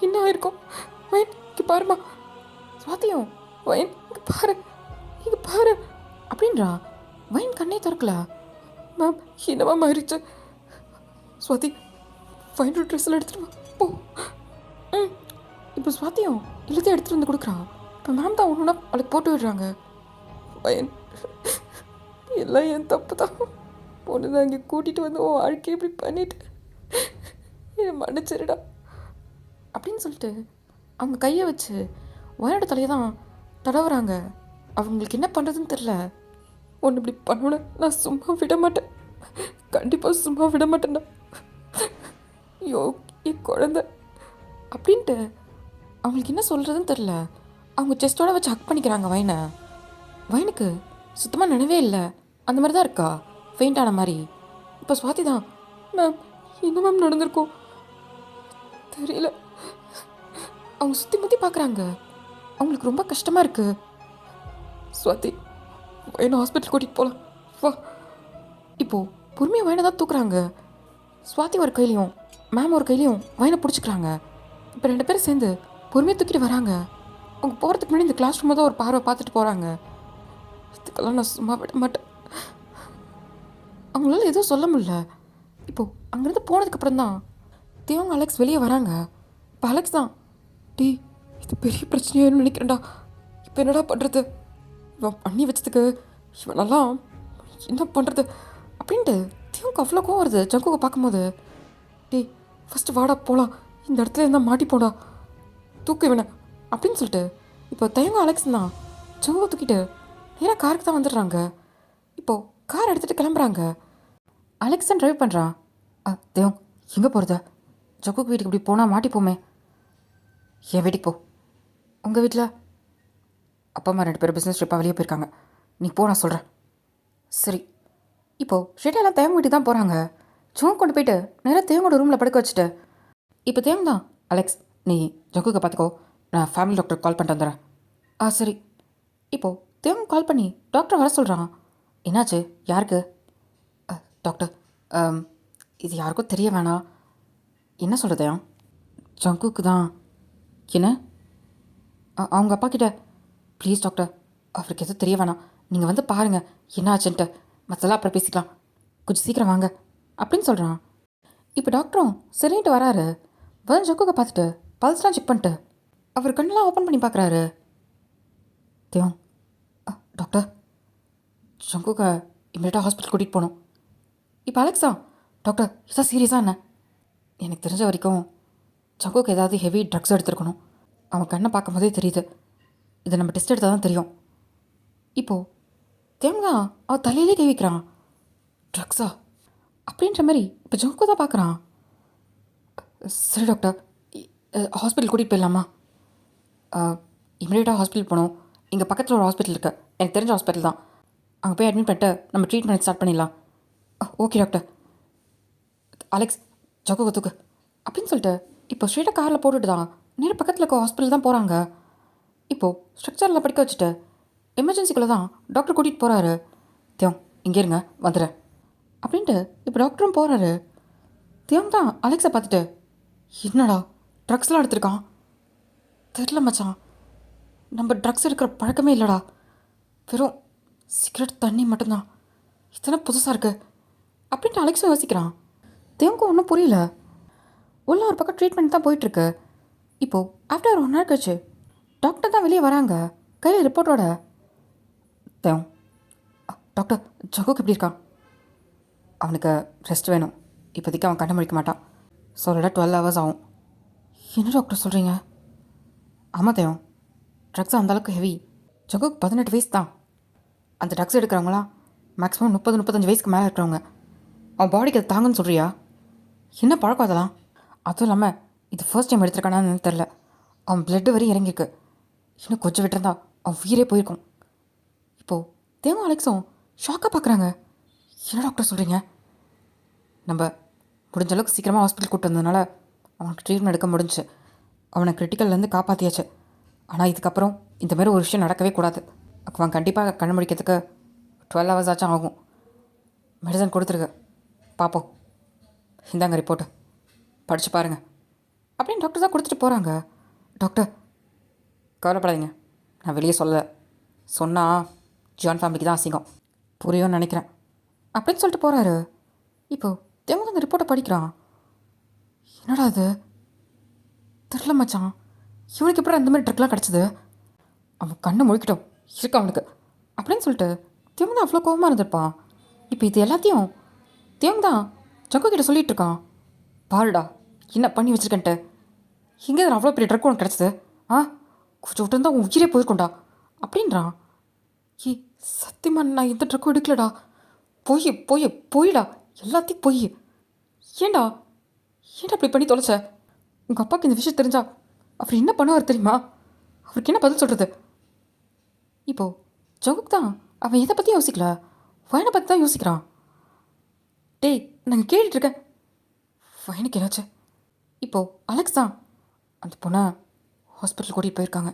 என்ன ஆயிருக்கும், வயன் இங்கே பாருமா. சுவாத்தியும் வயன் இங்கே பாரு, இங்கே பாரு அப்படின்றா. வயன் கண்ணே திறக்கல. மேம் என்னவா ஆயிடுச்சு, சுவாதி வயனோட ட்ரெஸ்ஸில் எடுத்துட்டு வா போ. இப்போ சுவாத்தியும் எல்லாத்தையும் எடுத்துகிட்டு வந்து கொடுக்குறான். இப்போ மேம் தான் ஒன்றுனா அவளுக்கு போட்டு விடுறாங்க. வயன் எல்லாம் என் தப்பு தான், பொண்ணு தான் இங்கே கூட்டிகிட்டு வந்து உன் வாழ்க்கையை இப்படி பண்ணிட்டு என்னை மன்னிச்சிருடா அப்படின்னு சொல்லிட்டு அவங்க கையை வச்சு வயனோட தலையை தான் தடவுறாங்க. அவங்களுக்கு என்ன பண்ணுறதுன்னு தெரில. ஒன்று இப்படி பண்ணோன்னு நான் சும்மா விட மாட்டேன், கண்டிப்பாக சும்மா விட மாட்டேன்டா, ஐயோ என் குழந்த அப்படின்ட்டு அவங்களுக்கு என்ன சொல்கிறதுன்னு தெரில. அவங்க செஸ்டோட வச்சு ஹக் பண்ணிக்கிறாங்க வயனை. வயனுக்கு சுத்தமாக நினைவே இல்லை, அந்த மாதிரி தான் இருக்கா, ஃபெயிண்ட் ஆன மாதிரி. இப்போ சுவாதி தான், மேம் என்ன மேம் நடந்திருக்கோம் தெரியல. அவங்க சுற்றி முற்றி பார்க்குறாங்க. அவங்களுக்கு ரொம்ப கஷ்டமாக இருக்குது. சுவாதி வயனை ஹாஸ்பிட்டல் கூட்டிகிட்டு போகலாம் வா. இப்போது பொறுமையாக வயனை தான் தூக்குறாங்க. சுவாதி ஒரு கையிலையும் மேம் ஒரு கையிலையும் வயனை பிடிச்சிக்கிறாங்க. இப்போ 2 பேரும் சேர்ந்து பொறுமையாக தூக்கிட்டு வராங்க. அவங்க போகிறதுக்கு முன்னாடி இந்த கிளாஸ் ரூமில் தான் ஒரு பார்வை பார்த்துட்டு போகிறாங்க. இதுக்கெல்லாம் நான் சும்மா விட மாட்டேன். அவங்களால எதுவும் சொல்ல முடியல. இப்போது அங்கேருந்து போனதுக்கப்புறம் தான் தேவங்க அலெக்ஸ் வெளியே வராங்க. இப்போ அலெக்ஸ் தான், டீ இது பெரிய பிரச்சனையானு நினைக்கிறேன்டா, இப்போ என்னடா பண்ணுறது, இவன் பண்ணி வச்சதுக்கு இவனெல்லாம் என்ன பண்ணுறது அப்படின்ட்டு தேவங்க அவ்வளோ கோவம் வருது ஜங்குவை பார்க்கும்போது. டீ ஃபஸ்ட்டு வாடா போகலாம், இந்த இடத்துல இருந்தால் மாட்டிப்போடா, தூக்கு இவனை அப்படின்னு சொல்லிட்டு இப்போ தேவங்க அலெக்ஸ் தான் ஜங்குவை தூக்கிட்டு நேராக காருக்கு தான் வந்துடுறாங்க. இப்போது கார் எடுத்துகிட்டு கிளம்புறாங்க. அலெக்ஸ் தான் ட்ரைவ் பண்ணுறான். தேவ் எங்கே போகிறத, ஜக்குக்கு வீட்டுக்கு இப்படி போனால் மாட்டிப்போமே. என் வீட்டுக்கு போ. உங்கள் வீட்டில் அப்பா அம்மா 2 பேரும் பிஸ்னஸ் ட்ரிப்பாக வெளியே போயிருக்காங்க, நீ போ நான் சொல்கிறேன். சரி. இப்போது ஷெட்டெல்லாம் தேவங்க வீட்டுக்கு தான் போகிறாங்க. ஜோங் கொண்டு போயிட்டு நேராக தேவங்கோட ரூமில் படுக்க வச்சுட்டு இப்போ தேவங்க தான், அலெக்ஸ் நீ ஜக்குக்கு பார்த்துக்கோ, நான் ஃபேமிலி டாக்டர் கால் பண்ணிட்டு வந்துடுறேன். சரி. இப்போது தேவங்க கால் பண்ணி டாக்டர் வர சொல்கிறான். என்னாச்சு, யாருக்கு? டாக்டர் இது யாருக்கும் தெரிய வேணாம். என்ன சொல்கிறதையா? ஜங்குக்கு தான். என்ன? அவங்க அப்பா கிட்ட ப்ளீஸ் டாக்டர், அவருக்கு எதுவும் தெரிய வேணாம், நீங்கள் வந்து பாருங்கள் என்ன ஆச்சுன்ட்டு, மற்றெல்லாம் அப்புறம் பேசிக்கலாம், கொஞ்சம் சீக்கிரம் வாங்க அப்படின்னு சொல்கிறான். இப்போ டாக்டரும் சரின்ட்டு வராரு. வந்து ஜங்குக்கை பார்த்துட்டு பல்ஸ்லாம் செக் பண்ணிட்டு அவர் கண்ணெலாம் ஓப்பன் பண்ணி பார்க்குறாரு. தேவ் டாக்டர் ஜங்குக்கை இமீடியட்டாக ஹாஸ்பிட்டல் கூட்டிகிட்டு போகணும். இப்போ அலெக்ஸா, டாக்டர் இதான் சீரியஸாக என்ன? எனக்கு தெரிஞ்ச வரைக்கும் ஜங்குக்கு ஏதாவது ஹெவி ட்ரக்ஸ் எடுத்துருக்கணும், அவன் கண்ணை பார்க்கும் போதே தெரியுது, இதை நம்ம டெஸ்ட் எடுத்தால் தான் தெரியும். இப்போது தேவங்கா அவன் தலையிலே கை வைக்கிறான். ட்ரக்ஸா அப்படின்ற மாதிரி இப்போ ஜங்கு தான் பார்க்குறான். சரி டாக்டர், ஹாஸ்பிட்டல் கூட்டிகிட்டு போயிடலாமா? இமீடியட்டாக ஹாஸ்பிட்டல் போகணும். இங்கே பக்கத்தில் ஒரு ஹாஸ்பிட்டல் இருக்குது, எனக்கு தெரிஞ்ச ஹாஸ்பிட்டல் தான், அங்கே போய் அட்மிட் பண்ணிட்டு நம்ம ட்ரீட்மெண்ட் ஸ்டார்ட் பண்ணிடலாம். Okay doctor. அலெக்ஸ் ஜக்கு தூக்கு அப்படின்னு சொல்லிட்டு இப்போ ஸ்ட்ரெயிட்டாக காரில் போட்டுட்டு தான் நேராக பக்கத்தில் இருக்க ஹாஸ்பிட்டல் தான் போகிறாங்க. இப்போது ஸ்ட்ரக்சரில் படிக்க வச்சுட்டு எமர்ஜென்சிக்குள்ளே தான் டாக்டர் கூட்டிகிட்டு போகிறாரு. தேவ் இங்கே இருங்க வந்துடுறேன் அப்படின்ட்டு இப்போ டாக்டரும் போகிறாரு. தேவ் தான் அலெக்ஸை பார்த்துட்டு, என்னடா ட்ரக்ஸ்லாம் எடுத்திருக்கான்? தெரில மச்சான், நம்ம ட்ரக்ஸ் எடுக்கிற பழக்கமே இல்லைடா. வெறும் சிகரெட் தண்ணி மட்டும்தான். இதெல்லாம் புதுசாக இருக்கு அப்படின்ட்டு அலெக்ஸும் யோசிக்கிறான். தேவனுக்கும் ஒன்றும் புரியல. உள்ள ஒரு பக்கம் ட்ரீட்மெண்ட் தான் போயிட்டுருக்கு. இப்போது ஆஃப்டர் 1 hour கழிச்சு டாக்டர் தான் வெளியே வராங்க கையில் ரிப்போர்ட்டோட. தேவன், டாக்டர் ஜகுக்கு எப்படி இருக்கான்? அவனுக்கு ரெஸ்ட் வேணும். இப்போதைக்கு அவன் கண்ண முடிக்க மாட்டான். சொல்ல 12 hours ஆகும். என்ன டாக்டர் சொல்கிறீங்க? ஆமாம் தேவன், ட்ரக்ஸ் அந்தளவுக்கு ஹெவி. ஜகுக்கு 18 வயசு தான். அந்த ட்ரக்ஸ் எடுக்கிறவங்களாம் மேக்ஸிமம் 30-35 வயசுக்கு மேலே இருக்கிறவங்க. அவன் பாடிக்கு அது தாங்குன்னு சொல்கிறியா? என்ன பழக்கம் அதெல்லாம்? அதுவும் இல்லாமல் இது ஃபர்ஸ்ட் டைம் எடுத்துருக்கானான்னு தெரில. அவன் பிளட்டு வரையும் இறங்கியிருக்கு. இன்னும் கொஞ்சம் விட்டுருந்தா அவன் உயிரே போயிருக்கும். இப்போது தேவன் அலெக்ஸும் ஷாக்காக பார்க்குறாங்க. என்ன டாக்டர் சொல்கிறீங்க? நம்ம முடிஞ்ச அளவுக்கு சீக்கிரமாக ஹாஸ்பிட்டல் கூப்பிட்டு வந்ததுனால அவனுக்கு ட்ரீட்மெண்ட் எடுக்க முடிஞ்சு அவனை கிரிட்டிக்கல்லேருந்து காப்பாற்றியாச்சு. ஆனால் இதுக்கப்புறம் இந்தமாரி ஒரு விஷயம் நடக்கவே கூடாது. அவன் கண்டிப்பாக கண்ணு முடிக்கிறதுக்கு 12 hours ஆச்சும் ஆகும். மெடிசன் கொடுத்துருக்கு, பார்ப்போம். இந்தாங்க ரிப்போர்ட்டு, படித்து பாருங்கள் அப்படின்னு டாக்டர் தான் கொடுத்துட்டு போகிறாங்க. டாக்டர், கவலைப்படாதீங்க, நான் வெளியே சொல்லலை. சொன்னால் ஜான் ஃபேமிலிக்கு தான் அசிங்கம், புரியும்னு நினைக்கிறேன் அப்படின்னு சொல்லிட்டு போகிறாரு. இப்போது தேவன் அந்த ரிப்போர்ட்டை படிக்கிறான். என்னடா அது? தெரில மச்சான், இவனுக்கு எப்படி அந்த மாதிரி ட்ரக்லாம் கிடச்சிது? அவன் கண்ணை முழிக்கிட்டோம் இருக்கு அவனுக்கு அப்படின்னு சொல்லிட்டு தேவன் தான் அவ்வளோ கோபமாக இருந்திருப்பான். இப்போ இது எல்லாத்தையும் தேவன் தான் ஜங்கு கிட்ட சொல்லிகிட்டு இருக்கான். பாருடா என்ன பண்ணி வச்சுருக்கேன்ட்டு. இங்கே அவ்வளோ பெரிய ட்ரக் உனக்கு கிடச்சிது. கொஞ்சம் விட்டுருந்தா உன் உயிரே போயிருக்கோண்டா அப்படின்றான். ஏய் சத்தியமாக நான் எந்த ட்ரக்கும் எடுக்கலடா. போயிடா எல்லாத்தையும் போய். ஏண்டா அப்படி பண்ணி தொலைச்ச? உங்கள் அப்பாவுக்கு இந்த விஷயம் தெரிஞ்சா அவர் என்ன பண்ணுவார் தெரியுமா? அவருக்கு என்ன பதில் சொல்கிறது? இப்போது ஜங்குக் தான் அவன் எதை பற்றியும் யோசிக்கல, வயனை பற்றி தான் யோசிக்கிறான். டேய் நாங்கள் கேட்டுட்ருக்கேன், வயனுக்கு என்னாச்சு? இப்போது அலெக்ஸ் தான் அந்த பொண்ணை ஹாஸ்பிட்டல் கூட்டிகிட்டு போயிருக்காங்க.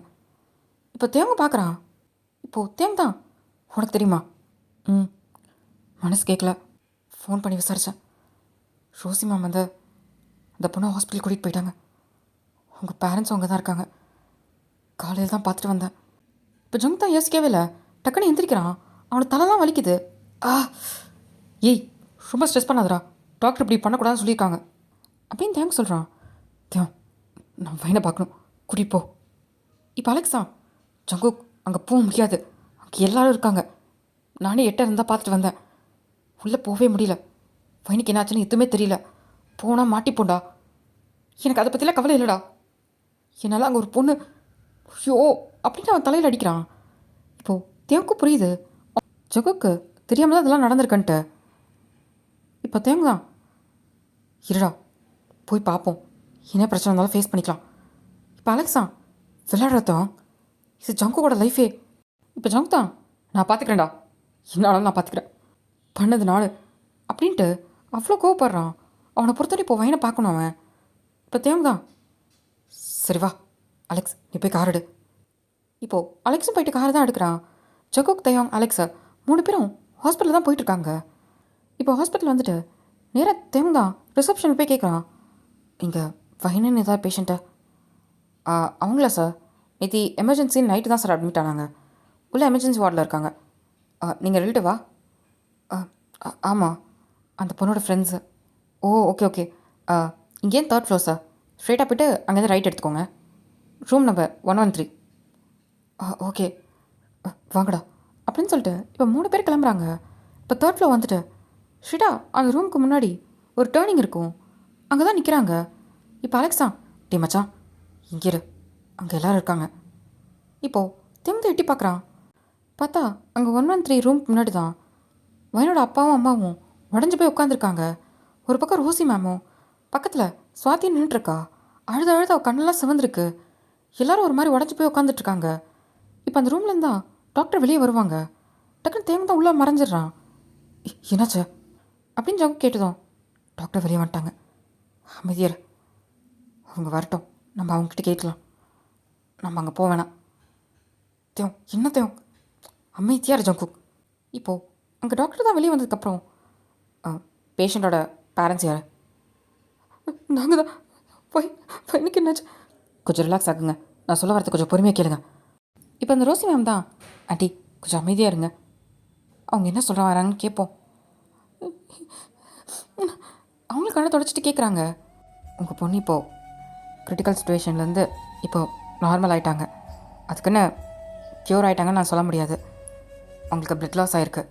இப்போ தேவங்க பார்க்குறான். இப்போது தேவங்க தான், உனக்கு தெரியுமா? மனசு கேட்கல, ஃபோன் பண்ணி விசாரித்தேன். ரோசி மேம் வந்து அந்த பொண்ணை ஹாஸ்பிட்டல் கூட்டிகிட்டு போயிட்டாங்க. உங்கள் பேரண்ட்ஸ் அங்கே தான் இருக்காங்க. காலையில் தான் பார்த்துட்டு வந்தேன். இப்போ ஜங்க் தான் யோசிக்கவே இல்லை, டக்குன்னு எந்திரிக்கிறான். அவனுக்கு தலைலாம் வலிக்குது. ஏய் ரொம்ப ஸ்ட்ரெஸ் பண்ணாதடா, டாக்டர் இப்படி பண்ணக்கூடாதுன்னு சொல்லியிருக்காங்க அப்படின்னு தேங்க்ஸ் சொல்கிறான். தேவன், நான் வயனை பார்க்கணும், கூட்டிகிட்டு போ. இப்போ அலெக்ஸா, ஜங்குக் அங்கே போக முடியாது, அங்கே எல்லோரும் இருக்காங்க. நானே 8 இருந்தால் பார்த்துட்டு வந்தேன், உள்ளே போகவே முடியல. வயனுக்கு என்னாச்சுன்னு எதுவுமே தெரியல, போனால் மாட்டிப்போண்டா. எனக்கு அதை பற்றிலாம் கவலை இல்லைடா. என்னால் அங்கே ஒரு பொண்ணு ஐயோ அப்படின்னு அவன் தலையில் அடிக்கிறான். இப்போது தேவனுக்கு புரியுது ஜகுக்கு தெரியாமல் தான் இதெல்லாம் நடந்திருக்கன்ட்டு. இப்போ தேவங்க தான், இருடா போய் பார்ப்போம், என்ன பிரச்சனை இருந்தாலும் ஃபேஸ் பண்ணிக்கலாம். இப்போ அலெக்ஸா விளையாடுறதும் இது ஜங்குவோட லைஃபே. இப்போ ஜங்கு தான், நான் பார்த்துக்கிறேன்டா, என்னாலும் நான் பார்த்துக்கிறேன், பண்ணது நாள் அப்படின்ட்டு அவ்வளோ கோவப்படுறான். அவனை பொறுத்தவரை இப்போ வயனை பார்க்கணும் அவன். இப்போ தேவங்க தான், சரி வா அலெக்ஸ் நீ போய் கார் எடு. இப்போது அலெக்ஸும் போயிட்டு கார் தான் எடுக்கிறான். ஜகுக், தயோங், அலெக்ஸை 3 பேரும் ஹாஸ்பிட்டலில் தான் போயிட்டுருக்காங்க. இப்போ ஹாஸ்பிட்டல் வந்துட்டு நேராக தேவங்க தான் ரிசப்ஷனில் போய் கேட்குறான். இங்கே வயனன்னு ஏதாவது பேஷண்ட்டை? அவங்களா சார், நேற்று எமர்ஜென்சி நைட்டு தான் சார் அட்மிட் ஆனாங்க, உள்ள எமர்ஜென்சி வார்டில் இருக்காங்க. நீங்கள் ரிலேட்டிவா? ஆமாம், அந்த பொண்ணோட ஃப்ரெண்ட்ஸு. ஓ ஓகே. இங்கேயும் 3rd floor சார், ஸ்ட்ரெயிட்டாக போய்ட்டு அங்கேருந்து ரைட் எடுத்துக்கோங்க, ரூம் நம்பர் 113. ஓகே வாங்கடா அப்படின்னு சொல்லிட்டு இப்போ 3 பேர் கிளம்புறாங்க. இப்போ 3rd floor வந்துட்டு ஸ்ட்ரெயிட்டா அந்த ரூமுக்கு முன்னாடி ஒரு டேர்னிங் இருக்கும், அங்கே தான் நிற்கிறாங்க. இப்போ அலெக்ஸா, டே மச்சான் இங்கே இரு, அங்கே எல்லோரும் இருக்காங்க. இப்போது திரும்ப எட்டி பார்க்குறான். பார்த்தா அங்கே 113 ரூமுக்கு முன்னாடி தான் வயனோட அப்பாவும் அம்மாவும் உடஞ்சி போய் உட்காந்துருக்காங்க. ஒரு பக்கம் ரோசி மேமும் பக்கத்தில் சுவாதி நின்றுட்டுருக்கா. அழுத அவள் கண்ணெல்லாம் சிவந்திருக்கு. எல்லோரும் ஒரு மாதிரி உடஞ்சி போய் உட்காந்துட்ருக்காங்க. இப்போ அந்த ரூம்லேருந்து தான் டாக்டர் வெளியே வருவாங்க. டக்குன்னு தேவங்க தான் உள்ளே மறைஞ்சிடுறான். என்னாச்சு அப்படின்னு ஜங்கு கேட்டதும் டாக்டர் வெளியே வந்துட்டாங்க. அமைதியர், அவங்க வரட்டும், நம்ம அவங்ககிட்ட கேட்கலாம், நம்ம அங்கே போக வேணாம். தேவ் என்ன தேவ் அமைதியார் ஜங்கு. இப்போது அங்கே டாக்டர் தான் வெளியே வந்ததுக்கப்புறம் பேஷண்ட்டோட பேரண்ட்ஸ் யார்? நாங்கள் தான். பையனுக்கு என்னாச்சு? கொஞ்சம் ரிலாக்ஸ் ஆகுங்க, நான் சொல்ல வரது கொஞ்சம் பொறுமையாக கேளுங்க. இப்போ அந்த ரோசி மேம் தான், ஆண்டி கொஞ்சம் அமைதியாக இருங்க, அவங்க என்ன சொல்ல வராங்கன்னு கேட்போம். அவங்களும் கண்ணை தொடச்சிட்டு கேட்குறாங்க, உங்கள் பொண்ணு இப்போது கிரிட்டிக்கல் சுச்சுவேஷன்லேருந்து இப்போது நார்மல் ஆகிட்டாங்க, அதுக்குன்னு க்யூர் ஆகிட்டாங்கன்னு நான் சொல்ல முடியாது. அவங்களுக்கு பிளட் லாஸ் ஆகிருக்கு,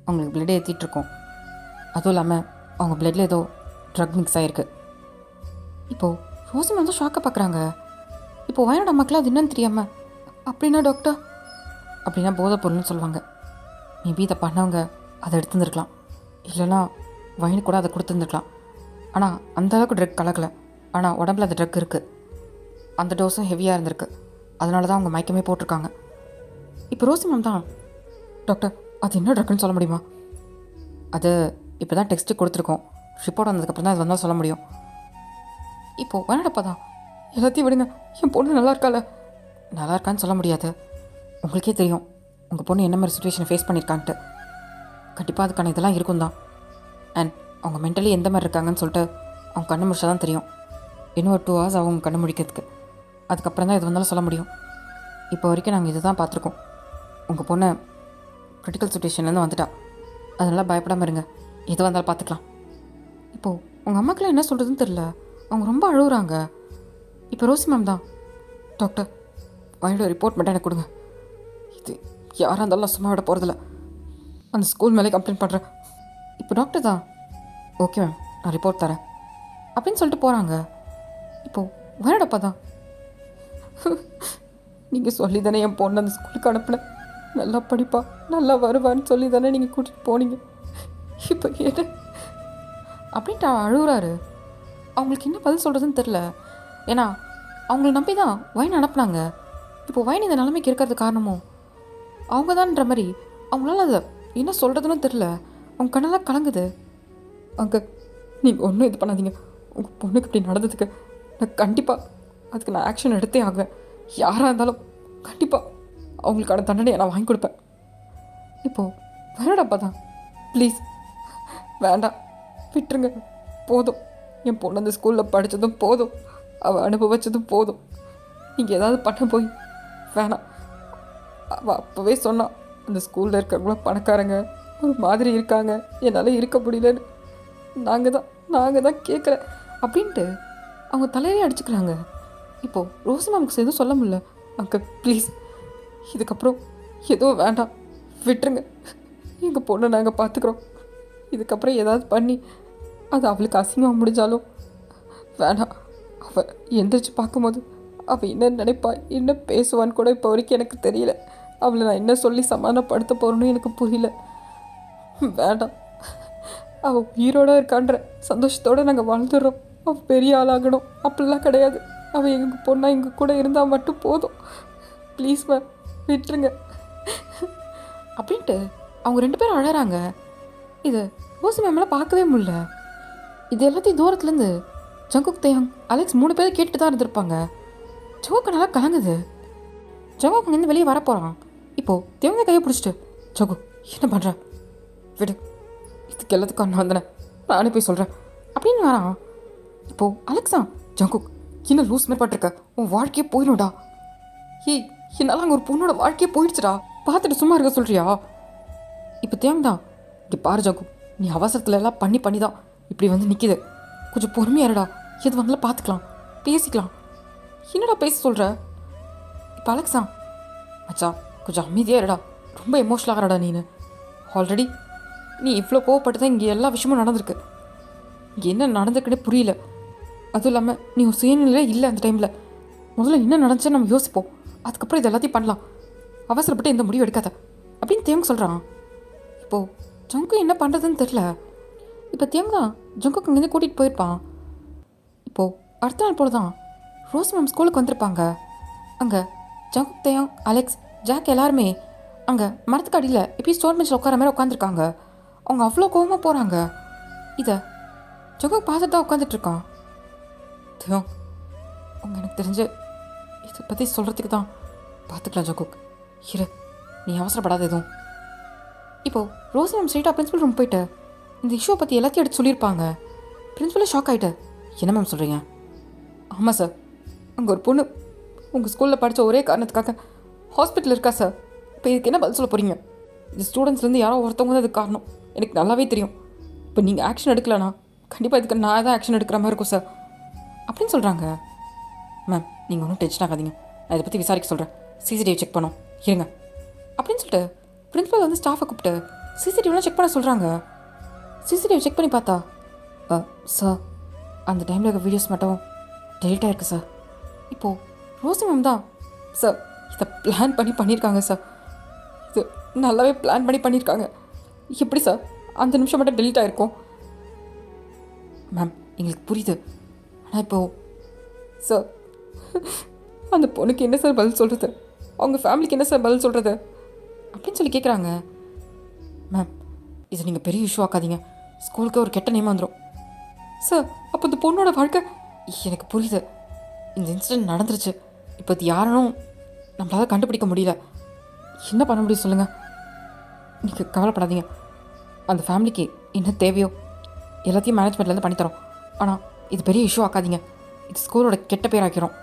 அவங்களுக்கு பிளட் ஏற்றிட்டுருக்கோம். அதுவும் இல்லாமல் அவங்க பிளட்டில் ஏதோ ட்ரக் மிக்ஸ் ஆகிருக்கு. இப்போது ரோசி மேம் தான் ஷாக்கை பார்க்குறாங்க. இப்போது வயநாடு அம்மாக்கெலாம் அது என்னன்னு தெரியாமல், அப்படின்னா டாக்டர், அப்படின்னா போதை பொருள்னு சொல்லுவாங்க. மேபி இதை பண்ணவங்க அதை எடுத்துருந்துருக்கலாம், இல்லைனா வயனு கூட அதை கொடுத்துருந்துருக்கலாம். ஆனால் அந்தளவுக்கு ட்ரக் கலக்கலை, ஆனால் உடம்புல அந்த ட்ரக் இருக்குது, அந்த டோஸும் ஹெவியாக இருந்திருக்கு, அதனால தான் அவங்க மயக்கமே போட்டிருக்காங்க. இப்போ ரோசி மேம் தான், டாக்டர் அது என்ன ட்ரக்குன்னு சொல்ல முடியுமா? அது இப்போ தான் டெக்ஸ்ட்டு கொடுத்துருக்கோம், ரிப்போர்ட் வந்ததுக்கப்புறம் தான் அது வந்தால் சொல்ல முடியும். இப்போது வயநாடப்பா தான், எல்லாத்தையும் விடுங்க, என் பொண்ணு நல்லா இருக்கால. நல்லா இருக்கான்னு சொல்ல முடியாது, உங்களுக்கே தெரியும் உங்கள் பொண்ணு என்ன மாதிரி சுச்சுவேஷனை ஃபேஸ் பண்ணியிருக்கான்ட்டு. கண்டிப்பாக அதுக்கான இதெல்லாம் இருக்கும் தான். அண்ட் அவங்க மென்டலி எந்த மாதிரி இருக்காங்கன்னு சொல்லிட்டு அவங்க கண்ணு முடிச்சா தான் தெரியும். இன்னும் ஒரு 2 hours அவங்க கண்ணு முடிக்கிறதுக்கு, அதுக்கப்புறம் தான் எது வந்தாலும் சொல்ல முடியும். இப்போ வரைக்கும் நாங்கள் இது தான் பார்த்துருக்கோம். உங்கள் பொண்ணு கிரிட்டிக்கல் சுச்சுவேஷன்லேருந்து வந்துட்டா, அதனால் பயப்படாமல் இருங்க, எது வந்தாலும் பார்த்துக்கலாம். இப்போது உங்கள் அம்மாக்கெலாம் என்ன சொல்கிறதுன்னு தெரில, அவங்க ரொம்ப அழுகுறாங்க. இப்போ ரோசி மேம் தான், டாக்டர் வயலோட ரிப்போர்ட் மட்டும் எனக்கு கொடுங்க, இது யாராக இருந்தாலும் நான் சும்மா விட போகிறதில்ல, அந்த ஸ்கூல் மேலே கம்ப்ளைண்ட் பண்ணுறேன். இப்போ டாக்டர் தான், ஓகே மேம் நான் ரிப்போர்ட் தரேன் அப்படின்னு சொல்லிட்டு போகிறாங்க. இப்போது வயநாடப்பா தான், நீங்கள் சொல்லி தானே என் பொண்ணு அந்த ஸ்கூலுக்கு அனுப்புனேன், நல்லா படிப்பா நல்லா வருவான்னு சொல்லி தானே நீங்கள் கூட்டிகிட்டு போனீங்க, இப்போ என்ன அப்படின்ட்டு அழுகுறாரு. அவங்களுக்கு என்ன பதில் சொல்கிறதுன்னு தெரில, ஏன்னா அவங்கள நம்பி தான் வயன் அனுப்புனாங்க. இப்போ வயன் இந்த நிலைமைக்கு இருக்கிறது காரணமும் அவங்க தான்ன்ற மாதிரி அவங்களால அதை என்ன சொல்கிறதுன்னு தெரில. அவங்க கண்ணெல்லாம் கலங்குது. அங்கே நீங்கள் ஒன்றும் இது பண்ணாதீங்க, உங்கள் பொண்ணுக்கு இப்படி நடந்ததுக்கு நான் கண்டிப்பாக அதுக்கு நான் ஆக்ஷன் எடுத்தே ஆகுவேன், யாராக இருந்தாலும் கண்டிப்பாக அவங்களுக்கான தண்டனையை நான் வாங்கி கொடுப்பேன். இப்போது வேணாடாப்பா தான், ப்ளீஸ் வேண்டாம் விட்டுருங்க, போதும், என் பொண்ணு அந்த ஸ்கூலில் படித்ததும் போதும், அவள் அனுபவிச்சதும் போதும், நீங்கள் ஏதாவது பண்ண போய் வேணாம். அவள் அப்போவே சொன்னான், அந்த ஸ்கூலில் இருக்கிறவங்களும் பணக்காரங்க ஒரு மாதிரி இருக்காங்க, என்னால் இருக்க முடியலன்னு, நாங்கள் தான் கேட்குறேன் அப்படின்ட்டு அவங்க தலையிலே அடிச்சுக்கிறாங்க. இப்போது ரோசி மேமுக்கு எதுவும் சொல்ல முடியல. அங்கே ப்ளீஸ் இதுக்கப்புறம் எதுவும் வேண்டாம், விட்டுருங்க, எங்கள் பொண்ணை நாங்கள் பார்த்துக்குறோம், இதுக்கப்புறம் ஏதாவது பண்ணி அது அவளுக்கு அசிங்கமாக முடிஞ்சாலும் வேணாம். அவள் எந்திரிச்சு பார்க்கும்போது அவள் என்ன நினைப்பா என்ன பேசுவான்னு கூட இப்போ வரைக்கும் எனக்கு தெரியல. அவளை நான் என்ன சொல்லி சமாதானப்படுத்த போகிறேன்னு எனக்கு புரியல. வேண்டாம், அவள் உயிரோடு இருக்கான்ற சந்தோஷத்தோடு நாங்கள் வாழ்ந்துடுறோம், அவள் பெரிய ஆளாகணும் அப்படிலாம் கிடையாது, அவள் எங்கள் பொண்ணா எங்கள் கூட இருந்தால் மட்டும் போதும், ப்ளீஸ் மேம் விட்டுருங்க அப்படின்ட்டு அவங்க 2 பேரும் அழறாங்க. இது ரோசி மேம்லாம் பார்க்கவே முடியல. இது எல்லாத்தையும் தூரத்துலேருந்து ஜங்குக், தேயாங், அலெக்ஸ் 3 பேரும் கேட்டுட்டு தான் இருந்திருப்பாங்க. ஜங்குக்கு நல்லா கலங்குது. ஜங்குக் இங்கேருந்து வெளியே வரப்போகிறான். இப்போது தேவங்க கையை பிடிச்சிட்டு, ஜங்கு என்ன பண்ணுற, விடு, இதுக்கு எல்லாத்துக்கும் நான் வந்தேன், நானே போய் சொல்கிறேன் அப்படின்னு வரான். இப்போது அலெக்ஸா, ஜங்குக் என்ன லூஸ் மாதிரி பட்டிருக்க, உன் வாழ்க்கையே போயிடும்டா, ஏய் என்னால் அங்கே ஒரு பொண்ணோட வாழ்க்கையே போயிடுச்சுடா, பார்த்துட்டு சும்மா இருக்க சொல்கிறியா? இப்போ தேவங்க தான், இங்கே பாரு ஜங்குக், நீ அவசரத்தில் எல்லாம் பண்ணி தான் இப்படி வந்து நிற்கிது, கொஞ்சம் பொறுமையாக இருடா, எது வந்தாலும் பார்த்துக்கலாம், பேசிக்கலாம். என்னடா பேச சொல்கிற? இப்போ அலெக்ஸா, மச்சா கொஞ்சம் அமைதியாக இருடா, ரொம்ப எமோஷனலாக இருடா, நீ ஆல்ரெடி நீ இவ்வளோ கோவப்பட்டு தான் இங்கே எல்லா விஷயமும் நடந்திருக்கு, இங்கே என்ன நடந்திருக்குன்னே புரியல, அதுவும் இல்லாமல் நீ ஒரு சுயநிலையே இல்லை அந்த டைமில், முதல்ல என்ன நடந்துச்சுன்னு நம்ம யோசிப்போம், அதுக்கப்புறம் இது எல்லாத்தையும் பண்ணலாம், அவசரப்பட்டு எந்த முடிவு எடுக்காத அப்படின்னு தேவங்க சொல்கிறான். இப்போது ஜங்கு என்ன பண்ணுறதுன்னு தெரில. இப்போ தேவங்க ஜங்குக்கு இங்கேருந்து கூட்டிகிட்டு போயிருப்பான். இப்போது அடுத்த நாள் போல தான் ரோசி மேம் ஸ்கூலுக்கு வந்திருப்பாங்க. அங்கே ஜங்குக், தேயாங், அலெக்ஸ், ஜாக் எல்லாருமே அங்கே மரத்துக்கு அடியில் எப்பயும் ஸ்டோர் பெஞ்சில் உட்கார மாதிரி உட்காந்துருக்காங்க. அவங்க அவ்வளோ கோவமாக போகிறாங்க. இதை ஜங்குக் பார்த்துட்டு தான் உட்காந்துட்ருக்கான். தேயாங், அவங்க எனக்கு தெரிஞ்சு இதை பற்றி சொல்கிறதுக்கு தான், பார்த்துக்கலாம் ஜங்குக், இரு, நீ அவசரப்படாத எதுவும். இப்போது ரோசி மேம் ஸ்ட்ரெயிட்டாக பிரின்சிபல் ரூம் போயிட்டு இந்த இஷ்யூவை பற்றி எல்லாத்தையும் எடுத்து சொல்லியிருப்பாங்க. பிரின்சிபலே ஷாக் ஆகிட்டு, என்ன மேம் சொல்கிறீங்க? ஆமாம் சார், அங்கே ஒரு பொண்ணு உங்கள் ஸ்கூலில் படித்த ஒரே காரணத்துக்காக ஹாஸ்பிட்டல் இருக்கா சார். இப்போ இதுக்கு என்ன பதில் சொல்ல போகிறீங்க? இது ஸ்டூடெண்ட்ஸ்லேருந்து யாரோ ஒருத்தவங்க தான் அதுக்கு காரணம். எனக்கு நல்லாவே தெரியும். இப்போ நீங்கள் ஆக்ஷன் எடுக்கலனா கண்டிப்பாக இதுக்கு நான் தான் ஆக்ஷன் எடுக்கிற மாதிரி இருக்கும் சார் அப்படின்னு சொல்கிறாங்க. மேம் நீங்கள் ஒன்றும் டென்ஷன் ஆகாதீங்க, நான் இதை பற்றி விசாரிக்க சொல்கிறேன். சிசிடிவி செக் பண்ணோம் இருங்க அப்படின்னு சொல்லிட்டு பிரின்ஸிபல் வந்து ஸ்டாஃபை கூப்பிட்டு சிசிடிவிலாம் செக் பண்ண சொல்கிறாங்க. சிசிடிவி செக் பண்ணி பார்த்தா சார் அந்த டைமில் இருக்க வீடியோஸ் மட்டும் டெலிட் ஆகிருக்கு சார். இப்போது ரோசி மேம் தான் சார் இதை பிளான் பண்ணியிருக்காங்க சார். இது நல்லாவே பிளான் பண்ணியிருக்காங்க. எப்படி சார் அந்த நிமிஷம் மட்டும் டெலிட் ஆகிருக்கும்? மேம் எங்களுக்கு புரியுது, ஆனால் இப்போது சார் அந்த பொண்ணுக்கு என்ன சார் பதில் சொல்கிறது, அவங்க ஃபேமிலிக்கு என்ன சார் பதில் சொல்கிறது அப்படின்னு சொல்லி கேட்குறாங்க. மேம் இது நீங்கள் பெரிய இஷ்யூ ஆக்காதீங்க, ஸ்கூலுக்கு ஒரு கெட்ட நேம் வந்துடும். சார் அப்போ இந்த பொண்ணோட வாழ்க்கை எனக்கு புரியுது. இந்த இன்சிடென்ட் நடந்துருச்சு, இப்போ இது யாரும் நம்மளால் கண்டுபிடிக்க முடியல. என்ன பண்ண முடியும் சொல்லுங்கள்? நீங்கள் கவலைப்படாதீங்க, அந்த ஃபேமிலிக்கு என்ன தேவையோ எல்லாத்தையும் மேனேஜ்மெண்ட்லேருந்து பண்ணித்தரோம். ஆனால் இது பெரிய இஷ்யூ ஆக்காதீங்க, இது ஸ்கூலோட கெட்ட பேர் ஆக்கிறோம்.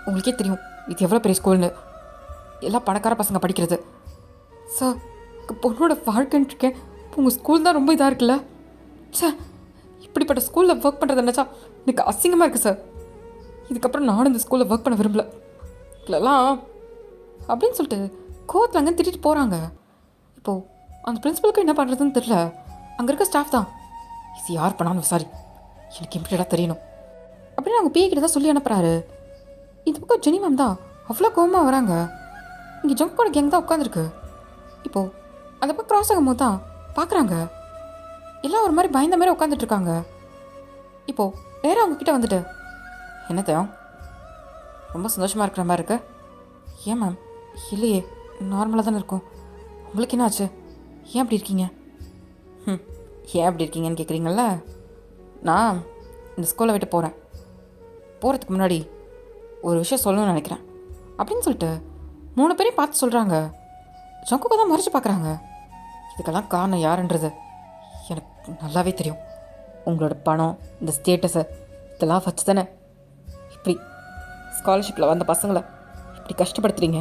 உங்களுக்கே தெரியும் இது எவ்வளோ பெரிய ஸ்கூல்னு, எல்லாம் பணக்கார பசங்க படிக்கிறது. சார் பொண்ணோட வாழ்க்கைன்னு இருக்கேன், உங்கள் ஸ்கூல் தான் ரொம்ப இதாக இருக்குல்ல. சார் இப்படிப்பட்ட ஸ்கூலில் ஒர்க் பண்ணுறது நினச்சா எனக்கு அசிங்கமாக இருக்குது சார். இதுக்கப்புறம் நானும் இந்த ஸ்கூலில் ஒர்க் பண்ண விரும்பல இல்லைலாம் அப்படின்னு சொல்லிட்டு கோவத்தில் அங்கே திட்டிட்டு போகிறாங்க. இப்போது அந்த பிரின்ஸிபலுக்கு என்ன பண்ணுறதுன்னு தெரில. அங்கே இருக்க ஸ்டாஃப் தான் இது யார் பண்ணான்னு விசாரி, எனக்கு இம்ப்ளீட்டாக தெரியணும் அப்படின்னு அவங்க பிஏ கிட்ட தான் சொல்லி அனுப்புகிறாரு. இந்த பக்கம் ஜெனி மேம் தான் அவ்வளோ கோவமாக வராங்க. இங்கே ஜங்கோட கேங் தான் உட்காந்துருக்கு. இப்போது அந்த பக்கம் க்ராஸ் ஆகும் போது தான் பார்க்குறாங்க எல்லாம் ஒரு மாதிரி பயந்த மாதிரி உட்காந்துட்ருக்காங்க. இப்போது நேராக அவங்கக்கிட்ட வந்துட்டு என்ன தேவம் ரொம்ப சந்தோஷமாக இருக்கிற மாதிரி இருக்கு? ஏன் மேம்? இல்லையே, நார்மலாக தானே இருக்கும். உங்களுக்கு என்ன ஆச்சு? ஏன் அப்படி இருக்கீங்க? ஏன் அப்படி இருக்கீங்கன்னு கேட்குறீங்கள? நான் இந்த ஸ்கூலை விட்டு போகிறதுக்கு முன்னாடி ஒரு விஷயம் சொல்லணும்னு நினைக்கிறேன் அப்படின்னு சொல்லிட்டு 3 பேரையும் பார்த்து சொல்கிறாங்க. ஜங்குக்கு தான் மறைச்சு பார்க்குறாங்க. இதுக்கெல்லாம் காரணம் யாருன்றது எனக்கு நல்லாவே தெரியும். உங்களோட பணம், இந்த ஸ்டேட்டஸை இதெல்லாம் வச்சு தானே இப்படி ஸ்காலர்ஷிப்பில் வந்த பசங்களை இப்படி கஷ்டப்படுத்துறீங்க.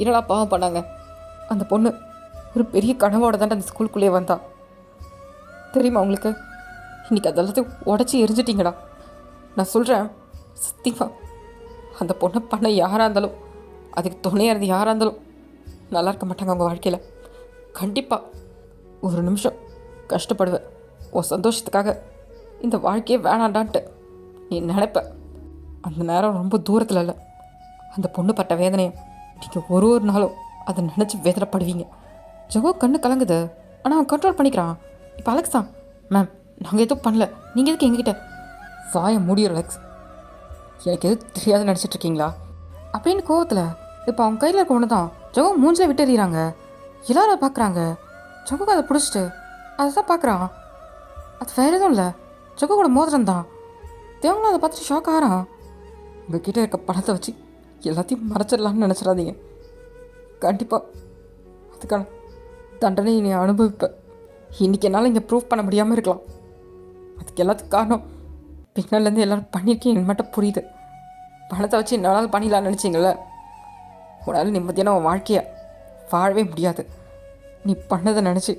என்னடா பாவம் பண்ணாங்க? அந்த பொண்ணு ஒரு பெரிய கனவோட தானே அந்த ஸ்கூலுக்குள்ளேயே வந்தா தெரியுமா உங்களுக்கு? இன்றைக்கி அதெல்லாத்தையும் உடச்சி எரிஞ்சிட்டிங்கடா. நான் சொல்கிறேன் சத்தியமா, அந்த பொண்ணை பண்ண யாராக இருந்தாலும், அதுக்கு துணையாக இருந்து யாராக இருந்தாலும் நல்லா இருக்க மாட்டாங்க அவங்க வாழ்க்கையில். கண்டிப்பாக ஒரு நிமிஷம் கஷ்டப்படுவேன் உன் சந்தோஷத்துக்காக. இந்த வாழ்க்கையே வேணாண்டான்ட்டு நீ நினைப்ப. அந்த நேரம் ரொம்ப தூரத்தில் இல்லை. அந்த பொண்ணு பட்ட வேதனையை நீங்கள் ஒரு நாளும் அதை நினச்சி வேதனைப்படுவீங்க. ஜகோ கண்ணு கலங்குது, ஆனால் அவன் கண்ட்ரோல் பண்ணிக்கிறான். இப்போ அலெக்ஸ் தான், மேம் நாங்கள் எதுவும் பண்ணல, நீங்கள் எதுக்கு எங்ககிட்ட வாயை மூடிற அலெக்ஸ், எனக்கு எதுவும் தெரியாதுன்னு நினச்சிட்ருக்கீங்களா அப்படின்னு கோவத்தில் இப்போ அவங்க கையில் இருக்க ஒன்று தான் ஜகோ மூஞ்சில் விட்டு எறிகிறாங்க. எல்லாரும் பார்க்குறாங்க. ஜகோக்கு அதை பிடிச்சிட்டு அதை தான் பார்க்குறான். அது வேறு எதுவும் இல்லை, ஜகோவோட மோதிரம் தான். தேவங்களும் அதை பார்த்துட்டு ஷாக் ஆகிறான். உங்ககிட்ட இருக்க பணத்தை வச்சு எல்லாத்தையும் மறைச்சிடலான்னு நினச்சிடாதீங்க. கண்டிப்பாக அதுக்கான தண்டனை நீ அனுபவிப்பேன். இன்றைக்கி என்னால் இங்கே ப்ரூவ் பண்ண முடியாமல் இருக்கலாம். அதுக்கு எல்லாத்துக்கும் காரணம் பின்னாலேருந்து எல்லோரும் பண்ணியிருக்கேன். எனக்கு மட்டும் புரியுது. பணத்தை வச்சு என்னால் பண்ணிடலான்னு நினச்சிங்கள, உன்னால் நிம்மதியான உன் வாழ்க்கையை வாழவே முடியாது. நீ பண்ணதை நினச்சி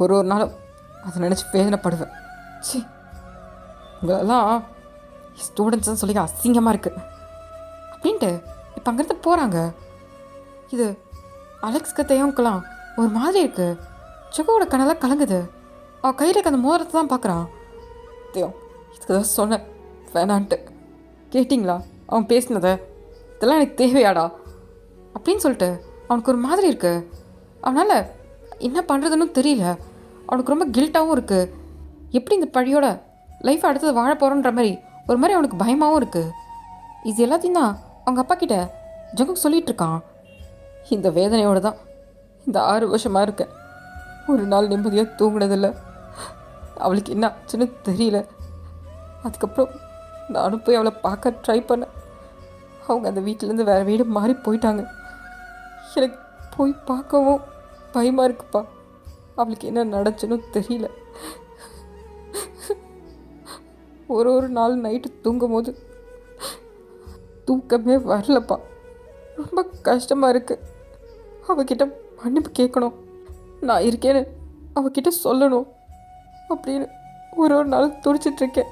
ஒரு நாளும் அதை நினச்சி வேதனைப்படுவேன். சி, உங்களெல்லாம் ஸ்டூடெண்ட்ஸ்ன்னு சொல்லி அசிங்கமாக இருக்குது அப்படின்ட்டு இப்போ அங்கேருந்து போகிறாங்க. இது அலெக்ஸ்க்கு தேவங்கெல்லாம் ஒரு மாதிரி இருக்குது. ஜெகோவோட கண்ணெல்லாம் கலங்குது. அவன் கையில் இருக்க அந்த மோதிரத்தை தான் பார்க்குறான். தேவம் இதுக்கு தான் சொன்னேன் வேணான்ட்டு, கேட்டிங்களா அவன் பேசினதை? இதெல்லாம் எனக்கு தேவையாடா அப்படின்னு சொல்லிட்டு அவனுக்கு ஒரு மாதிரி இருக்குது. அவனால் என்ன பண்ணுறதுன்னு தெரியல. அவனுக்கு ரொம்ப கில்ட்டாகவும் இருக்குது. எப்படி இந்த பழியோட லைஃப் அடுத்தது வாழ போகிறோன்ற மாதிரி ஒரு மாதிரி அவனுக்கு பயமாகவும் இருக்குது. இது எல்லாத்தையும் தான் அவங்க அப்பா கிட்ட ஜங்குக் சொல்லிகிட்டு இருக்கான். இந்த வேதனையோடு தான் இந்த 6 வருஷமாக இருக்கேன். ஒரு நாள் நிம்மதியாக தூங்கினதில்லை. அவளுக்கு என்ன ஆச்சுன்னு தெரியல. அதுக்கப்புறம் நானும் போய் அவளை பார்க்க ட்ரை பண்ணேன். அவங்க அந்த வீட்டிலேருந்து வேறு வீடு மாறி போயிட்டாங்க. எனக்கு போய் பார்க்கவும் பயமாக இருக்குப்பா. அவளுக்கு என்ன நடந்துச்சுன்னு தெரியல. ஒரு நாள் நைட்டு தூங்கும் போது தூக்கமே வரலப்பா. ரொம்ப கஷ்டமாக இருக்குது. அவகிட்ட மன்னிப்பு கேட்கணும், நான் இருக்கேன்னு அவகிட்ட சொல்லணும் அப்படின்னு ஒரு ஒரு நாள் துடிச்சிட்ருக்கேன்.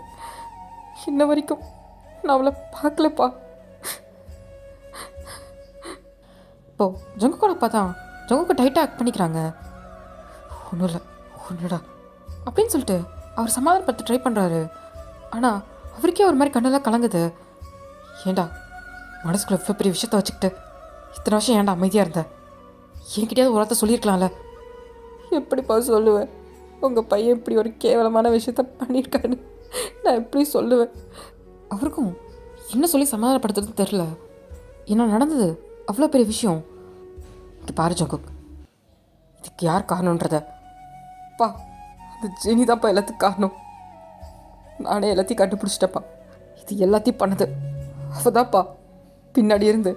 இன்ன வரைக்கும் நான் அவளை பார்க்கலப்பா. இப்போது ஜங்குக்கோட பார்த்தா ஜங்குக்கு டைட்டாக ஆக்ட் பண்ணிக்கிறாங்க. ஒன்றும் இல்லை, ஒன்றுடா அப்படின்னு சொல்லிட்டு அவர் சமாதானப்படுத்த ட்ரை பண்ணுறாரு. ஆனால் அவருக்கே ஒரு மாதிரி கண்ணெல்லாம் கலங்குது. ஏண்டா மனசுக்குள்ள இவ்வளோ பெரிய விஷயத்த வச்சுக்கிட்டு இத்தனை வருஷம் ஏன்டா அமைதியாக இருந்த? என்கிட்டயாவது ஒரு வார்த்தை சொல்லியிருக்கலாம்ல. எப்படிப்பா சொல்லுவேன்? உங்கள் பையன் இப்படி ஒரு கேவலமான விஷயத்த பண்ணியிருக்கான்னு நான் எப்படி சொல்லுவேன்? அவருக்கும் என்ன சொல்லி சமாதானப்படுத்துறதுன்னு தெரில. என்ன நடந்தது அவ்வளோ பெரிய விஷயம். இது பாரு ஜங்குக், இதுக்கு யார் காரணன்றத பா, அது ஜெனி தான்ப்பா எல்லாத்துக்கும் காரணம். நானே எல்லாத்தையும் கண்டுபிடிச்சிட்டப்பா. இது எல்லாத்தையும் பண்ணது அவதான்ப்பா. பின்னாடி இருந்து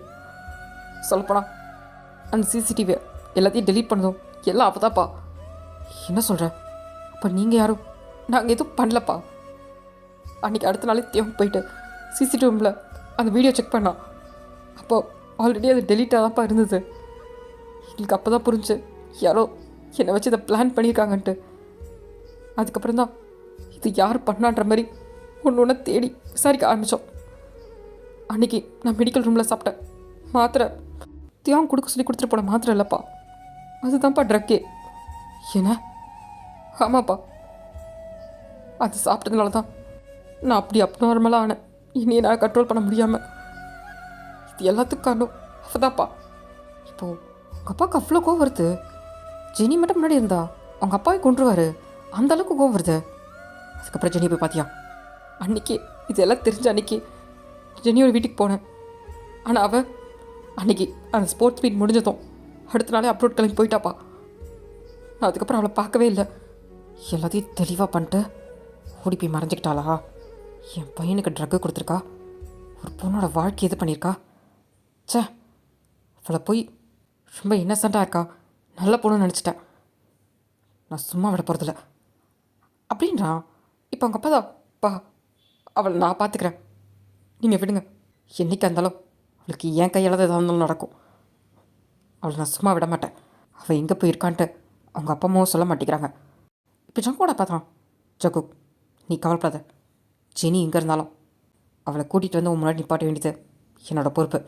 சொல்லப்போனா அந்த சிசிடிவியை எல்லாத்தையும் டெலீட் பண்ணதும் எல்லாம் அப்போதான்ப்பா. என்ன சொல்கிற? அப்போ நீங்கள் யாரும் நாங்கள் எதுவும் பண்ணலப்பா. அன்றைக்கி அடுத்த நாளே தேவை போயிட்டு சிசிடிவியில் அந்த வீடியோ செக் பண்ணான். அப்போது ஆல்ரெடி அது டெலீட்டாக தான்ப்பா இருந்தது. எங்களுக்கு அப்போ தான் புரிஞ்சு யாரோ என்னை வச்சு இதை பிளான் பண்ணியிருக்காங்கன்ட்டு. அதுக்கப்புறம் தான் இது யார் பண்ணான்ற மாதிரி ஒன்று ஒன்று தேடி விசாரிக்க ஆரம்பித்தோம். அன்றைக்கி நான் மெடிக்கல் ரூமில் சாப்பிட்டேன் மாத்திரை தியாகம் கொடுக்க சொல்லி கொடுத்துட்டு போன மாத்திரை இல்லைப்பா, அதுதான்ப்பா ட்ரக்கே. என்ன? ஆமாப்பா, அது சாப்பிட்டதுனால தான் நான் அப்படி அப்நார்மலாக ஆனேன். இனி நான் கண்ட்ரோல் பண்ண முடியாமல். இது எல்லாத்துக்கும் காரணம் அவதான்ப்பா. இப்போது உங்கள் அப்பாவுக்கு அவ்வளோ கோவம் வருது. ஜெனி மட்டும் முன்னாடி இருந்தா அவங்க அப்பாவை கொண்டுருவார், அந்த அளவுக்கு கோவம் வருது. அதுக்கப்புறம் ஜெனி போய் பார்த்தியா? அன்றைக்கி இதெல்லாம் தெரிஞ்ச அன்றைக்கி ஜெனியோட வீட்டுக்கு போனேன். ஆனால் அவள் அன்றைக்கி அந்த ஸ்போர்ட்ஸ் மீட் முடிஞ்சதும் அடுத்த நாளே அப்ரோட் கிளம்பி போயிட்டாப்பா. நான் அதுக்கப்புறம் அவளை பார்க்கவே இல்லை. எல்லாத்தையும் தெளிவாக பண்ணிட்டு ஓடி போய் மறைஞ்சிக்கிட்டாளா? என் பையனுக்கு ட்ரக்கு கொடுத்துருக்கா, ஒரு பொண்ணோட வாழ்க்கை இது பண்ணியிருக்கா. சே, அவளை போய் ரொம்ப இன்னசென்ட்டாக இருக்கா, நல்ல பொண்ணுன்னு நினச்சிட்டேன். நான் சும்மா விட போகிறதில்ல அப்படின்றான். இப்போ அவங்க அப்பா தான், பா அவளை நான் பார்த்துக்கிறேன், நீங்கள் விடுங்க. என்றைக்கு இருந்தாலும் அவளுக்கு என் கையால் தான் எதாக இருந்தாலும் நடக்கும். அவளை நான் சும்மா விட மாட்டேன். அவள் எங்கே போயிருக்கான்ட்டு அவங்க அப்பா அம்மாவும் சொல்ல மாட்டேங்கிறாங்க. இப்போ ஜங்குவோட பார்த்தான். ஜகு, நீ கவலைப்படாத. ஜெனி எங்கே இருந்தாலும் அவளை கூட்டிகிட்டு வந்து உன் முன்னாடி நிப்பாட்ட வேண்டியது என்னோடய பொறுப்பு.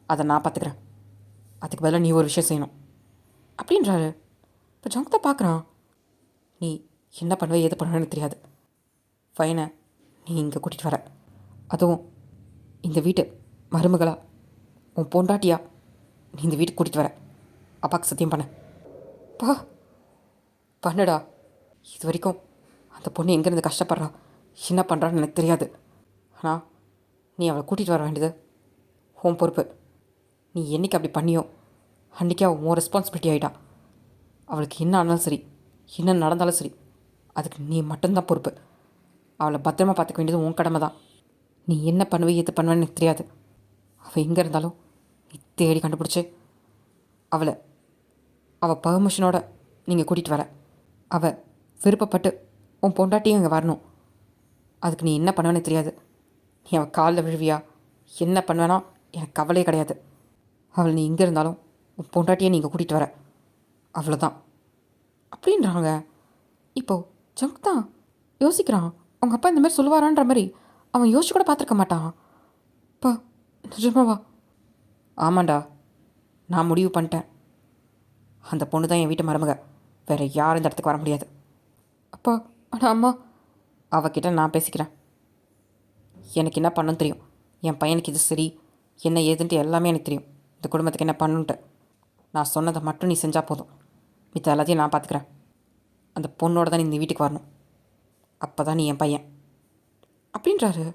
அதை நான் பார்த்துக்கிறேன். அதுக்கு பதிலாக நீ ஒரு விஷயம் செய்யணும் அப்படின்றாரு. இப்போ ஜங்கு தான் பார்க்குறான். நீ என்ன பண்ணுவே எது பண்ணுவேன்னு தெரியாது. ஃபைனை நீ இங்கே கூட்டிகிட்டு வர, அதுவும் இந்த வீட்டு மருமகளா உன் பொண்டாட்டியா நீ இந்த வீட்டுக்கு கூட்டிகிட்டு வர. அப்பாவுக்கு சத்தியம் பண்ண. பா பண்ணுடா. இது வரைக்கும் அந்த பொண்ணு எங்கேருந்து கஷ்டப்படுறா, என்ன பண்ணுறான்னு எனக்கு தெரியாது. ஆனால் நீ அவளை கூட்டிகிட்டு வர வேண்டியது உன் பொறுப்பு. நீ என்றைக்கு அப்படி பண்ணியோ அன்றைக்கி அவள் உன் ரெஸ்பான்சிபிலிட்டி ஆகிட்டா. அவளுக்கு என்ன ஆனாலும் சரி, என்ன நடந்தாலும் சரி, அதுக்கு நீ மட்டும்தான் பொறுப்பு. அவளை பத்திரமா பார்த்துக்க வேண்டியது உன் கடமை தான். நீ என்ன பண்ணுவே எது பண்ணுவேன்னு எனக்கு தெரியாது. அவள் எங்கே இருந்தாலும் நீ தேடி கண்டுபிடிச்சி அவள் பர்மிஷனோட நீங்கள் கூட்டிகிட்டு வர. அவள் விருப்பப்பட்டு உன் பொண்டாட்டியும் இங்கே வரணும். அதுக்கு நீ என்ன பண்ணுவேன்னு தெரியாது. நீ அவள் காலில் விழுவியா என்ன பண்ணுவேனா எனக்கு கவலையே கிடையாது. அவள் நீ இங்கே இருந்தாலும் உன் பொண்டாட்டியை நீங்கள் கூட்டிகிட்டு வர, அவ்வளோதான் அப்படின்றாங்க. இப்போது ஜங்க் தான் யோசிக்கிறான். அவங்க அப்பா இந்த மாதிரி சொல்லுவாரான்ற மாதிரி அவன் யோசிச்சு கூட பார்த்துருக்க மாட்டான். அப்பா நிஜமாவா? ஆமாண்டா, நான் முடிவு பண்ணிட்டேன். அந்த பொண்ணு தான் என் வீட்டு மருமக, வேறு யாரும் இந்த இடத்துக்கு வர முடியாது. அப்பா ஆனால் அம்மா, அவகிட்ட நான் பேசிக்கிறேன். எனக்கு என்ன பண்ணணும்னு தெரியும். என் பையனுக்கு இது சரி என்ன ஏதுன்ட்டு எல்லாமே எனக்கு தெரியும். இந்த குடும்பத்துக்கு என்ன பண்ணணுன்ட்டு நான் சொன்னதை மட்டும் நீ செஞ்சால் போதும். மித்த எல்லாத்தையும் நான் பார்த்துக்கிறேன். அந்த பொண்ணோட தான் நீ இந்த வீட்டுக்கு வரணும். அப்போ தான் நீ என் பையன் அப்படின்றாரு.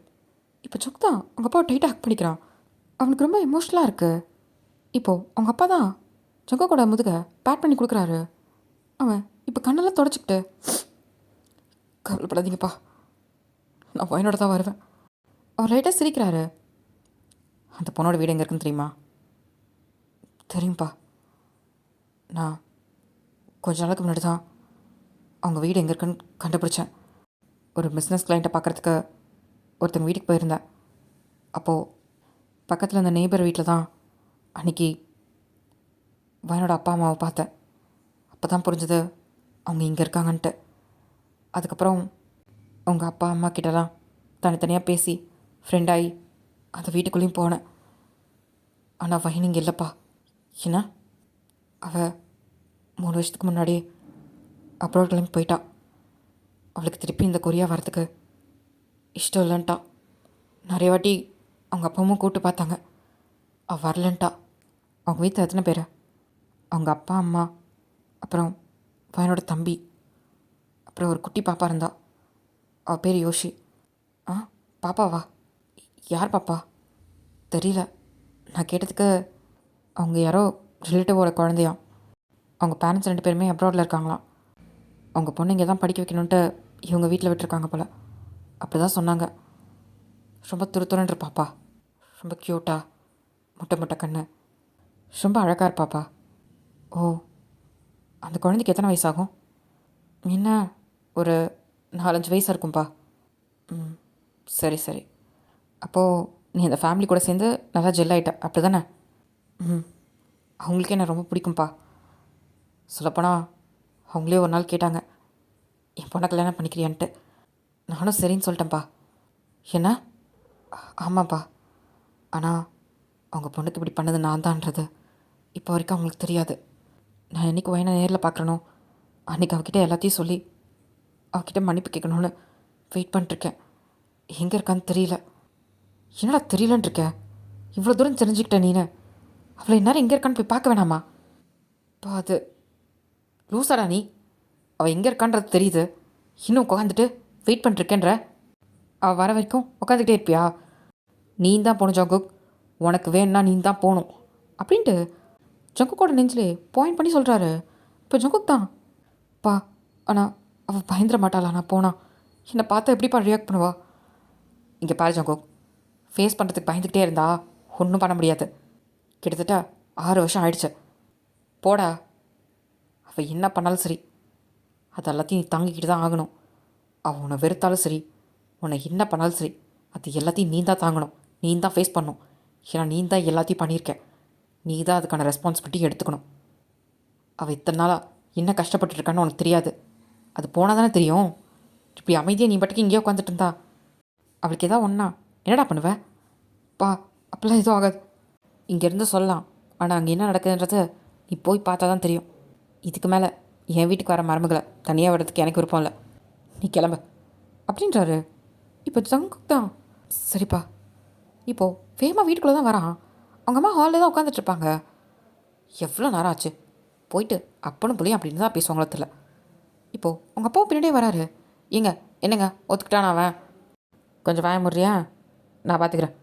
இப்போ ஜக் தான் அவங்க அப்பா டைட்டாக ஹக் பண்ணிக்கிறான். அவனுக்கு ரொம்ப எமோஷ்னலாக இருக்குது. இப்போது அவங்க அப்பா தான் ஜங்கா கூட முதுக பேட் பண்ணி கொடுக்குறாரு. அவன் இப்போ கண்ணெல்லாம் தொடச்சிக்கிட்டு, கவலைப்படாதீங்கப்பா, நான் பையனோட தான் வருவேன். அவர் லைட்டாக சிரிக்கிறாரு. அந்த பொண்ணோட வீடு எங்கே இருக்குன்னு தெரியுமா? தெரியும்ப்பா. நான் கொஞ்ச நாளுக்கு முன்னாடி தான் அவங்க வீடு எங்கே இருக்குன்னு கண்டுபிடிச்சேன். ஒரு பிஸ்னஸ் கிளைண்ட்டை பார்க்குறதுக்கு ஒருத்தங்க வீட்டுக்கு போயிருந்தேன். அப்போது பக்கத்தில் அந்த நெய்பர் வீட்டில் தான் அன்றைக்கி வயனோட அப்பா அம்மாவை பார்த்தேன். அப்போ தான் புரிஞ்சது அவங்க இங்கே இருக்காங்கன்ட்டு. அதுக்கப்புறம் அவங்க அப்பா அம்மா கிட்டலாம் தனித்தனியாக பேசி ஃப்ரெண்டாகி அந்த வீட்டுக்குள்ளேயும் போனேன். ஆனால் வயன் இங்கே இல்லைப்பா. ஏன்னா அவள் 3 வருஷத்துக்கு முன்னாடியே அப்ராட் கிளம்பி போயிட்டா. அவளுக்கு திருப்பி இந்த கொரியா வரத்துக்கு இஷ்டம் இல்லைன்ட்டா. நிறைய வாட்டி அவங்க அப்பாவும் கூப்பிட்டு பார்த்தாங்க. அவள் வரலன்ட்டா. அவங்க வீட்டில் எத்தனை பேர்? அவங்க அப்பா அம்மா, அப்புறம் பையனோட தம்பி, அப்புறம் ஒரு குட்டி பாப்பா இருந்தா. அவள் பேர் யோஷி. ஆ, பாப்பாவா? யார் பாப்பா? தெரியல. நான் கேட்டதுக்கு அவங்க யாரோ ரிலேட்டிவோட குழந்தையா. அவங்க பேரண்ட்ஸ் 2 பேருமே அப்ராடில் இருக்காங்களாம். அவங்க பொண்ணு இங்கே தான் படிக்க வைக்கணுன்ட்டு இவங்க வீட்டில் விட்டுருக்காங்க போல். அப்படி தான் சொன்னாங்க. ரொம்ப துருத்துறன்ற பாப்பா. ரொம்ப க்யூட்டா, முட்டை முட்டை கண்ணு, ரொம்ப அழகாக இருப்பாப்பா. ஓ, அந்த குழந்தைக்கு எத்தனை வயசாகும்? என்ன, ஒரு 4-5 வயசு இருக்கும்பா. ம், சரி சரி. அப்போது நீ அந்த ஃபேமிலி கூட சேர்ந்து நல்லா ஜெல் ஆகிட்ட அப்படி தானே? ம், அவங்களுக்கே என்ன ரொம்ப பிடிக்கும்ப்பா. சொல்லப்போனால் அவங்களே ஒரு நாள் கேட்டாங்க, என் பொண்ணை கல்யாணம் பண்ணிக்கிறியான்ட்டு. நானும் சரின்னு சொல்லிட்டேன்ப்பா. என்ன? ஆமாப்பா. ஆனால் அவங்க பொண்ணுக்கு இப்படி பண்ணது நான் தான்றது இப்போ வரைக்கும் அவங்களுக்கு தெரியாது. நான் என்றைக்கு வயனை நேரில் பார்க்குறனோ அன்றைக்கி அவகிட்ட எல்லாத்தையும் சொல்லி அவகிட்ட மன்னிப்பு கேட்கணுன்னு வெயிட் பண்ணிட்டுருக்கேன். எங்கே இருக்கான்னு தெரியல. என்னடா தெரியலன்னு இருக்க? இவ்வளோ தூரம் தெரிஞ்சுக்கிட்ட நீனு. அவளை இந்நேரம் எங்கே இருக்கான்னு போய் பார்க்க வேணாமா? இப்போ அது லூசாடா நீ? அவள் எங்கே இருக்கான்றது தெரியுது, இன்னும் உட்காந்துட்டு வெயிட் பண்ணிருக்கேன்ற. அவள் வர வரைக்கும் உட்காந்துக்கிட்டே இருப்பியா? நீ தான் போகணும் ஜங்குக், உனக்கு வேணும்னா நீ தான் போகணும் அப்படின்ட்டு ஜங்குக்கோட நெஞ்சிலே பாயிண்ட் பண்ணி சொல்கிறாரு. இப்போ ஜங்குக் தான் பா. ஆனால் அவள் பயந்துட மாட்டாளா? நான் போனால் என்னை பார்த்தா எப்படிப்பா ரியாக்ட் பண்ணுவா? இங்கே பாரு ஜங்குக், ஃபேஸ் பண்ணுறதுக்கு பயந்துக்கிட்டே இருந்தா ஒன்றும் பண்ண முடியாது. கிட்டத்தட்ட 6 வருஷம் ஆயிடுச்சு. போடா. அவள் என்ன பண்ணாலும் சரி, அது எல்லாத்தையும் நீ தாங்கிக்கிட்டு தான் ஆகணும். அவள் உன்னை வெறுத்தாலும் சரி, உன்னை என்ன பண்ணாலும் சரி, அது எல்லாத்தையும் நீ தான் தாங்கணும். நீ தான் ஃபேஸ் பண்ணணும். ஏன்னா நீ தான் எல்லாத்தையும் பண்ணியிருக்க. நீ தான் அதுக்கான ரெஸ்பான்சிபிலிட்டி எடுத்துக்கணும். அவள் இத்தனை நாளாக என்ன கஷ்டப்பட்டுருக்கான்னு உனக்கு தெரியாது. அது போனால் தானே தெரியும். இப்படி அமைதியாக நீ பாட்டுக்கு இங்கேயே உட்காந்துட்டு இருந்தா அவளுக்கு எதாவது ஒன்றா என்னடா பண்ணுவேன்? பா, அப்போல்லாம் எதுவும் ஆகாது. இங்கேருந்து சொல்லலாம், ஆனால் அங்கே என்ன நடக்குதுன்றது நீ போய் பார்த்தா தான் தெரியும். இதுக்கு மேலே என் வீட்டுக்கு வர மருமகளை தனியாக விடுறதுக்கு எனக்கு விருப்பம் இல்லை. நீ கிளம்பு அப்படின்றாரு. இப்போ ஜங்குக் தான் சரிப்பா. இப்போது வேகமாக வீட்டுக்குள்ளே தான் வரான். அவங்க அம்மா ஹாலில் தான் உட்காந்துட்ருப்பாங்க. எவ்வளோ நேரம் ஆச்சு போயிட்டு அப்பனும் புள்ளியும் அப்படின்னு தான் பேசுவாங்களோ தெரியல. இப்போது உங்கள் அப்பாவும் பின்னாடியே வராரு. ஏங்க என்னங்க ஒத்துக்கிட்டான் அவன்? கொஞ்சம் வாய முறியா, நான் பார்த்துக்கிறேன்.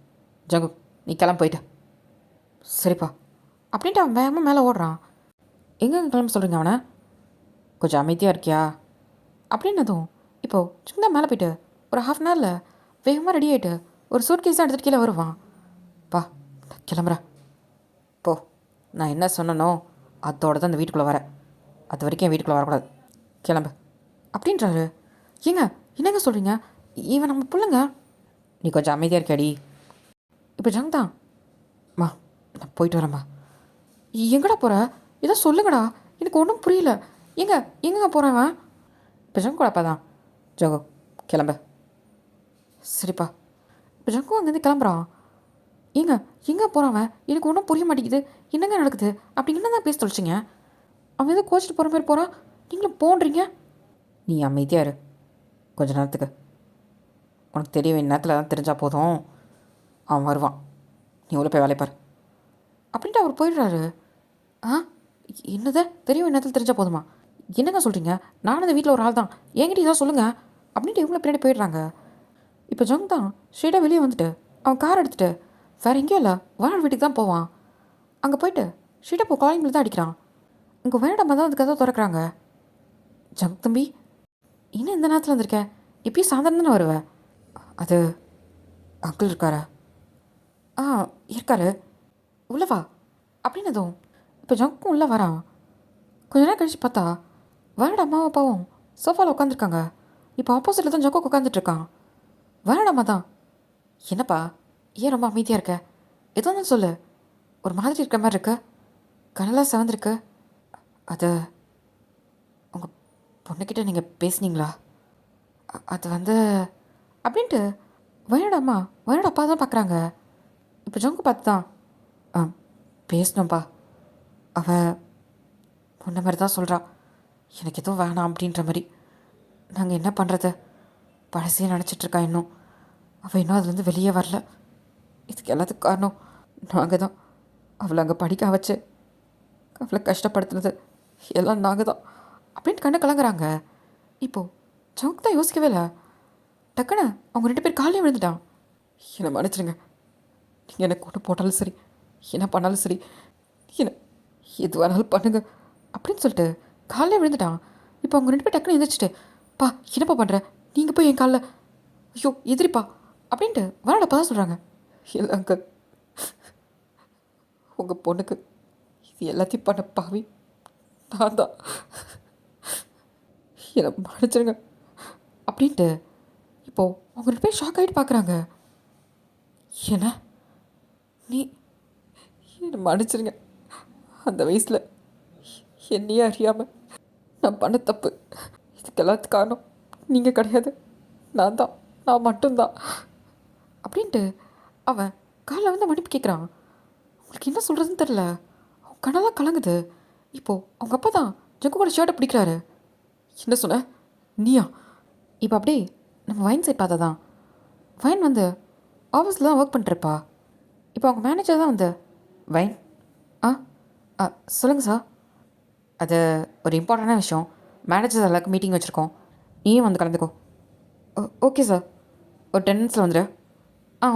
ஜங்கு நீ கிளம்ப போயிட்டு. சரிப்பா அப்படின்ட்டு அவன் வேகமாக மேலே ஓடுறான். எங்கெங்க கிளம்ப சொல்கிறீங்க அவனை? கொஞ்சம் அமைதியாக இருக்கியா அப்படின்னதும் இப்போது சின்ன மேலே போயிட்டு ஒரு 1/2 அன் ஹவரில் வேகமாக ரெடி ஆகிட்டு ஒரு சூட் கேஸ் தான் எடுத்துகிட்டு கீழே வருவான். பா, கிளம்புறேன் போ. நான் என்ன சொன்னனோ அதோடு தான் இந்த வீட்டுக்குள்ளே வரேன். அது வரைக்கும் என் வீட்டுக்குள்ளே வரக்கூடாது. கிளம்பு அப்படின்றாரு. ஏங்க என்னங்க சொல்கிறீங்க? இவன் நம்ம பிள்ளைங்க. நீ கொஞ்சம் அமைதியாக இருக்காடி. இப்போ ஜங் தான் மா, நான் போயிட்டு வரேம்மா. எங்கடா போகிற? ஏதோ சொல்லுங்கடா, எனக்கு ஒன்றும் புரியல. எங்கங்க போகிறவன்? இப்போ ஜங்கு கூடப்பா தான். ஜங்கு கிளம்பு. சரிப்பா. இப்போ ஜங்கு அங்கேருந்து கிளம்புறான். எங்கே போகிறவன்? எனக்கு ஒன்றும் புரிய மாட்டேங்குது. என்னங்க நடக்குது? அப்படி என்ன தான் பேச தொலைச்சிங்க? அவன் எதோ கோச்சிட்டு போகிற மாதிரி போகிறான், நீங்களும் போன்றீங்க. நீ அமைதியாக இரு கொஞ்ச நேரத்துக்கு. உனக்கு தெரியும் இந்நேரத்தில் தான் தெரிஞ்சால் போதும். அவன் வருவான், நீ உள்ள போய் வேலைப்பார் அப்படின்ட்டு அவர் போயிடுறாரு. ஆ, என்னது தெரியும் இந்நேரத்தில் தெரிஞ்சால் போதுமா? என்னங்க சொல்கிறீங்க? நானும் அந்த வீட்டில் ஒரு ஆள் தான், என்கிட்ட இதாக சொல்லுங்கள் அப்படின்ட்டு இவங்கள பின்னாடி போயிடுறாங்க. இப்போ ஜங் தான் ஸ்ட்ரெயிட்டாக வெளியே வந்துட்டு அவன் கார் எடுத்துகிட்டு வேறு எங்கேயும் இல்லை வேணோட வீட்டுக்கு தான் போவான். அங்கே போயிட்டு ஸ்ட்ரெயிட்டாக இப்போ காலிங் பில் தான் அடிக்கிறான். உங்கள் வேணாடமாக தான் அதுக்கு தான் திறக்கிறாங்க. ஜங் தம்பி, இன்னும் இந்த நேரத்தில் வந்திருக்க? இப்பயும் சாயந்தரம் தானே வருவேன்? அது அங்கிள் இருக்காரா? ஆ, இருக்காரு. உள்ளவா அப்படின்னதும் இப்போ ஜங்கும் உள்ளே வரான். கொஞ்ச நேரம் கழிச்சு பார்த்தா வேணோட அம்மாவும் அப்பாவும் சோஃபாவில் உட்காந்துருக்காங்க. இப்போ ஆப்போசிட்டில் தான் ஜங்கு உட்காந்துட்ருக்கான். வேணோட அம்மா தான். என்னப்பா ஏன் ரொம்ப அமைதியாக இருக்க? எதுவும் தான் சொல்லு. ஒரு மாதிரி இருக்கிற மாதிரி இருக்கு. கண்ணெல்லாம் சிவந்திருக்கு. அது உங்கள் பொண்ணுக்கிட்ட நீங்கள் பேசுனீங்களா? அது வந்து அப்படின்ட்டு வயனோட அம்மா வயனோட அப்பா தான் பார்க்குறாங்க. இப்போ ஜோங்கு பார்த்து தான் ஆ பேசணும்ப்பா. அவள் முன்ன மாதிரி தான் சொல்கிறா. எனக்கு எதுவும் வேணாம் அப்படின்ற மாதிரி. நாங்கள் என்ன பண்ணுறது? பழசையே நினச்சிட்ருக்கா இன்னும். அவள் இன்னும் அதுலேருந்து வெளியே வரல. இதுக்கு எல்லாத்துக்கும் காரணம் நாங்கள் தான். அவளை அங்கே படிக்க வச்சு அவளை கஷ்டப்படுத்துனது எல்லாம் நாங்கள் தான் அப்படின்ட்டு கண்ணு கலங்குறாங்க. இப்போது ஜவுக்கு தான் யோசிக்கவே இல்லை. டக்குன்னு அவங்க 2 பேர் காலையும் விழுந்துட்டான். என்னை மன்னிச்சிருங்க. நீங்கள் எனக்கு கொண்டு போட்டாலும் சரி, என்ன பண்ணாலும் சரி, என்ன எது வேணாலும் பண்ணுங்க அப்படின்னு சொல்லிட்டு காலையில் விழுந்துட்டான். இப்போ அவங்க 2 பேர் டக்குன்னு எழுந்திரிச்சிட்டு, பா என்னப்பா பண்ணுற, நீங்கள் போய் என் காலில் ஐயோ எதிரிப்பா அப்படின்ட்டு வரடப்பா தான் சொல்கிறாங்க. இல்லை அங்கிள், உங்கள் பொண்ணுக்கு இது எல்லாத்தையும் பண்ண பாவி நான் தான். என்னை மன்னிச்சிருங்க அப்படின்ட்டு இப்போது அவங்க 2 பேர் ஷாக் ஆகிட்டு பார்க்குறாங்க. என்ன நீ என்னை மன்னிச்சிருங்க. அந்த வயசில் என்னையே அறியாமல் நான் பண்ண தப்பு. இதுக்கு எல்லாத்துக்கும் காரணம் நீங்கள் கிடையாது, நான் மட்டும்தான் அப்படின்ட்டு அவன் காலைல வந்து மன்னிப்பு கேட்குறான். உங்களுக்கு என்ன சொல்கிறதுன்னு தெரில. அவன் கண்ணெல்லாம் கலங்குது. இப்போது அவங்க அப்பா தான் ஜங்குவோட ஷர்ட்டை பிடிக்கிறாரு. என்ன சொன்ன நீயா? இப்போ அப்படியே நம்ம வைன் சைட் பார்த்தா தான் வைன் வந்து ஆஃபீஸில் தான் ஒர்க் பண்ணிட்டுருப்பா. இப்போ அவங்க மேனேஜர் தான் வந்து வைன் ஆ ஆ சொல்லுங்கள் சார். அது ஒரு இம்பார்ட்டண்டான விஷயம். மேனேஜர் எல்லாருக்கும் மீட்டிங் வச்சுருக்கோம். நீயும் வந்து கலந்துக்கோ. Okay sir. ஒரு 10 மினிட்ஸில் வந்துடு.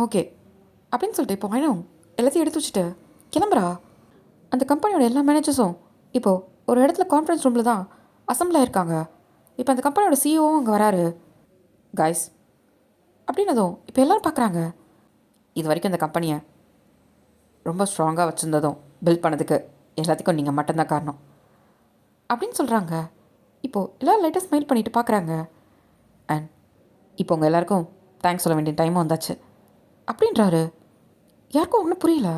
ஓகே அப்படின்னு சொல்லிட்டு இப்போ வைனும் எல்லாத்தையும் எடுத்து வச்சுட்டு கிளம்புறா. அந்த கம்பெனியோட எல்லா மேனேஜர்ஸும் இப்போது ஒரு இடத்துல கான்ஃபரன்ஸ் ரூமில் தான் அசம்பிள் ஆகிருக்காங்க. இப்போ அந்த கம்பெனியோட சிஇஓவும் அங்கே வராரு. காய்ஸ் அப்படின்னதும் இப்போ எல்லோரும் பார்க்குறாங்க. இது வரைக்கும் இந்த கம்பெனியை ரொம்ப ஸ்ட்ராங்காக வச்சுருந்ததும் பில்ட் பண்ணதுக்கு எல்லாத்துக்கும் நீங்கள் மட்டும்தான் காரணம் அப்படின்னு சொல்கிறாங்க. இப்போது எல்லோரும் லைட்டாக ஸ்மைல் பண்ணிவிட்டு பார்க்குறாங்க. அண்ட் இப்போ உங்கள் எல்லாேருக்கும் தேங்க்ஸ் சொல்ல வேண்டிய டைமும் வந்தாச்சு அப்படின்றாரு. யாருக்கும் ஒன்றும் புரியல.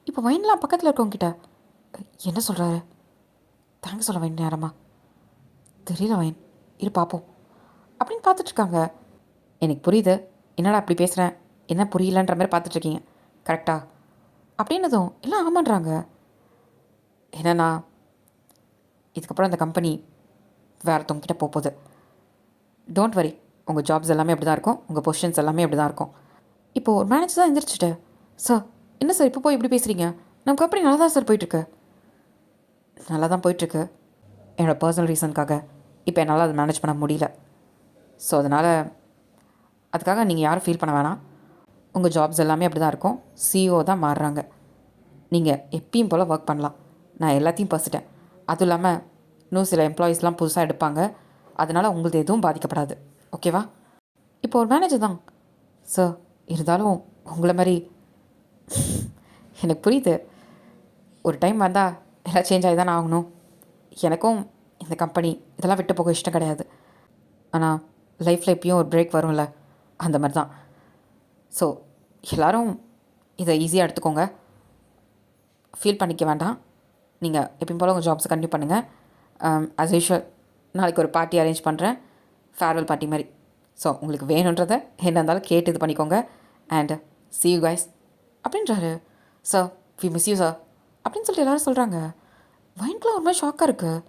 இப்போ வைன்லாம் பக்கத்தில் இருக்கவங்ககிட்ட என்ன சொல்கிறாரு? தேங்க்ஸ் சொல்ல வேண்டிய நேரமா தெரியல வைன், இரு பார்ப்போம் அப்படின்னு பார்த்துட்ருக்காங்க. எனக்கு புரியுது, என்னடா அப்படி பேசுகிறேன், என்ன புரியலன்ற மாதிரி பார்த்துட்ருக்கீங்க கரெக்டா அப்படின்னதும் எல்லாம் ஆமான்றாங்க. என்னன்னா இதுக்கப்புறம் அந்த கம்பெனி வேறு ஒருத்தவங்ககிட்ட போகுது. டோன்ட் வரி, உங்கள் ஜாப்ஸ் எல்லாமே அப்படி தான் இருக்கும், உங்கள் பொசிஷன்ஸ் எல்லாமே அப்படி தான் இருக்கும். இப்போது ஒரு மேனேஜர் தான் எந்திரிச்சிட்டு, சார் என்ன சார் இப்போ போய் இப்படி பேசுகிறீங்க? நம்ம கம்பெனி நல்லா தான் சார் போயிட்டுருக்கு. நல்லா தான் போயிட்டுருக்கு. என்னோடய பர்சனல் ரீசனுக்காக இப்போ என்னால் அதை மேனேஜ் பண்ண முடியல. ஸோ அதனால் அதுக்காக நீங்கள் யாரும் ஃபீல் பண்ண வேணாம். உங்கள் ஜாப்ஸ் எல்லாமே அப்படி தான் இருக்கும். சிஇஓ தான் மாறுறாங்க. நீங்கள் எப்பயும் போல் ஒர்க் பண்ணலாம். நான் எல்லாத்தையும் பசிட்டேன். அதுவும் இல்லாமல் இன்னும் சில எம்ப்ளாயீஸ்லாம் புதுசாக எடுப்பாங்க. அதனால் உங்களுக்கு எதுவும் பாதிக்கப்படாது. ஓகேவா? இப்போ ஒரு மேனேஜர் தான், சார் இருந்தாலும் உங்களை மாதிரி எனக்கு புரியுது. ஒரு டைம் வந்தால் எல்லாம் சேஞ்ச் ஆகி தானே ஆகணும். எனக்கும் இந்த கம்பெனி இதெல்லாம் விட்டு போக இஷ்டம் கிடையாது. ஆனால் லைஃப்பில் எப்பயும் ஒரு பிரேக் வரும்ல, அந்த மாதிரி தான். ஸோ எல்லோரும் இதை ஈஸியாக எடுத்துக்கோங்க. ஃபீல் பண்ணிக்க வேண்டாம். நீங்கள் எப்பயும் போல் உங்கள் ஜாப்ஸை கண்டினியூ பண்ணுங்கள். ஆஸ் யூஷுவல் நாளைக்கு ஒரு பார்ட்டி அரேஞ்ச் பண்ணுறேன், ஃபேர்வெல் பார்ட்டி மாதிரி. ஸோ உங்களுக்கு வேணுன்றதை என்ன இருந்தாலும் கேட்டு இது பண்ணிக்கோங்க. அண்ட் see you guys அப்படின்றாரு. Sir we miss you sir அப்படின்னு சொல்லிட்டு எல்லோரும் சொல்கிறாங்க. மைண்ட்லாம் ஒரு மாதிரி ஷாக்காக இருக்குது.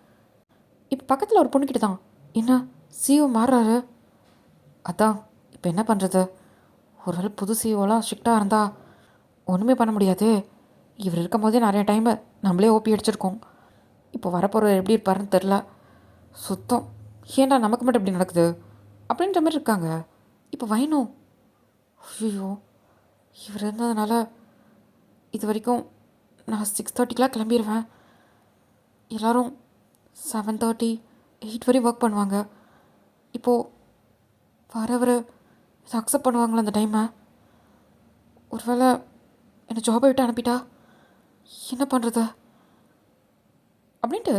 இப்போ பக்கத்தில் ஒரு பொண்ணுக்கிட்ட தான், என்ன சிஓ மாறுறாரு, அதான் இப்போ என்ன பண்ணுறது? ஒருவேளை புது சிஓலாம் ஸ்ட்ரிக்டாக இருந்தால் ஒன்றுமே பண்ண முடியாது. இவர் இருக்கும் போதே நிறைய டைமு நம்மளே ஓபி அடிச்சிருக்கோம். இப்போ வரப்போகிற எப்படி இருப்பாருன்னு தெரில. சுத்தம் ஏன்டா நமக்கு மட்டும் எப்படி நடக்குது அப்படின்ற மாதிரி இருக்காங்க. இப்போ வைனும் ஐயோ இவர் இருந்ததுனால இது வரைக்கும் நான் 6:30க்கெலாம் கிளம்பிடுவேன். எல்லோரும் 7:30, 8 வரையும் ஒர்க் பண்ணுவாங்க. இப்போது வரவர் இதை அக்செப்ட் பண்ணுவாங்களா அந்த டைமை? ஒருவேளை என்னை ஜாபை விட்டு அனுப்பிட்டா என்ன பண்ணுறது அப்படின்ட்டு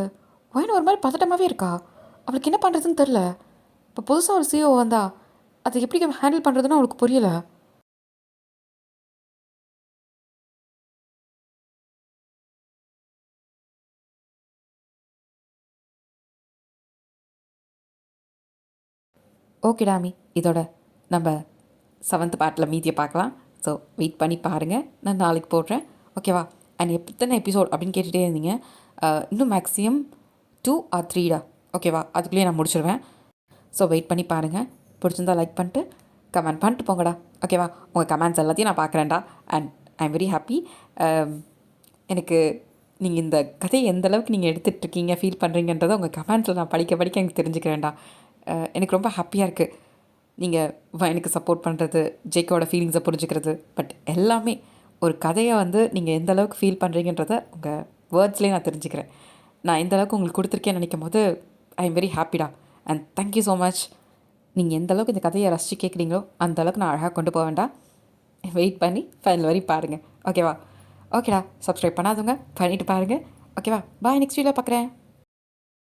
வைன் ஒரு மாதிரி பதட்டமாகவே இருக்கா. அவளுக்கு என்ன பண்ணுறதுன்னு தெரில. இப்போ புதுசாக ஒரு சிஓ வந்தால் அதை எப்படி ஹேண்டில் பண்ணுறதுன்னு அவளுக்கு புரியலை. ஓகே டாமி, இதோட நம்ம 7th பார்ட்டில் மீதியை பார்க்கலாம். ஸோ வெயிட் பண்ணி பாருங்கள், நான் நாளைக்கு போடுறேன். ஓகேவா? அண்ட் எத்தனை எபிசோட் அப்படின்னு கேட்டுகிட்டே இருந்தீங்க. இன்னும் மேக்ஸிமம் 2 ஆர் 3டா. ஓகேவா? அதுக்குள்ளேயே நான் முடிச்சிடுவேன். ஸோ வெயிட் பண்ணி பாருங்கள். பிடிச்சிருந்தா லைக் பண்ணிட்டு கமெண்ட் பண்ணிட்டு போங்கடா. ஓகேவா? உங்கள் கமெண்ட்ஸ் எல்லாத்தையும் நான் பார்க்குறேன்டா. And I am very happy. எனக்கு நீங்கள் இந்த கதையை எந்த அளவுக்கு நீங்கள் எடுத்துகிட்ருக்கீங்க, ஃபீல் பண்ணுறீங்கன்றதை உங்கள் கமெண்ட்ஸில் நான் படிக்க படிக்க எனக்கு தெரிஞ்சுக்கிறேன்டா. எனக்கு ரொம்ப ஹாப்பியாக இருக்குது நீங்கள் எனக்கு சப்போர்ட் பண்ணுறது, ஜேக்கோட ஃபீலிங்ஸை புரிஞ்சுக்கிறது. பட் எல்லாமே ஒரு கதையை வந்து நீங்கள் எந்த அளவுக்கு ஃபீல் பண்ணுறீங்கன்றதை உங்கள் வேர்ட்ஸ்லேயே நான் தெரிஞ்சுக்கிறேன். நான் எந்த அளவுக்கு உங்களுக்கு கொடுத்துருக்கேன்னு நினைக்கும் போது ஐ எம் வெரி ஹாப்பிடா. And thank you so much. நீங்கள் எந்த அளவுக்கு இந்த கதையை ரசித்து கேட்குறீங்களோ அந்த அளவுக்கு நான் அழகாக கொண்டு போக வேண்டாம். வெயிட் பண்ணி ஃபைனல் வரையும் பாருங்கள். ஓகேவா? ஓகேடா. சப்ஸ்கிரைப் பண்ணாதவங்க பண்ணிவிட்டு பாருங்கள். ஓகேவா? பாய். நெக்ஸ்ட் வீடியோவில் பார்க்குறேன்.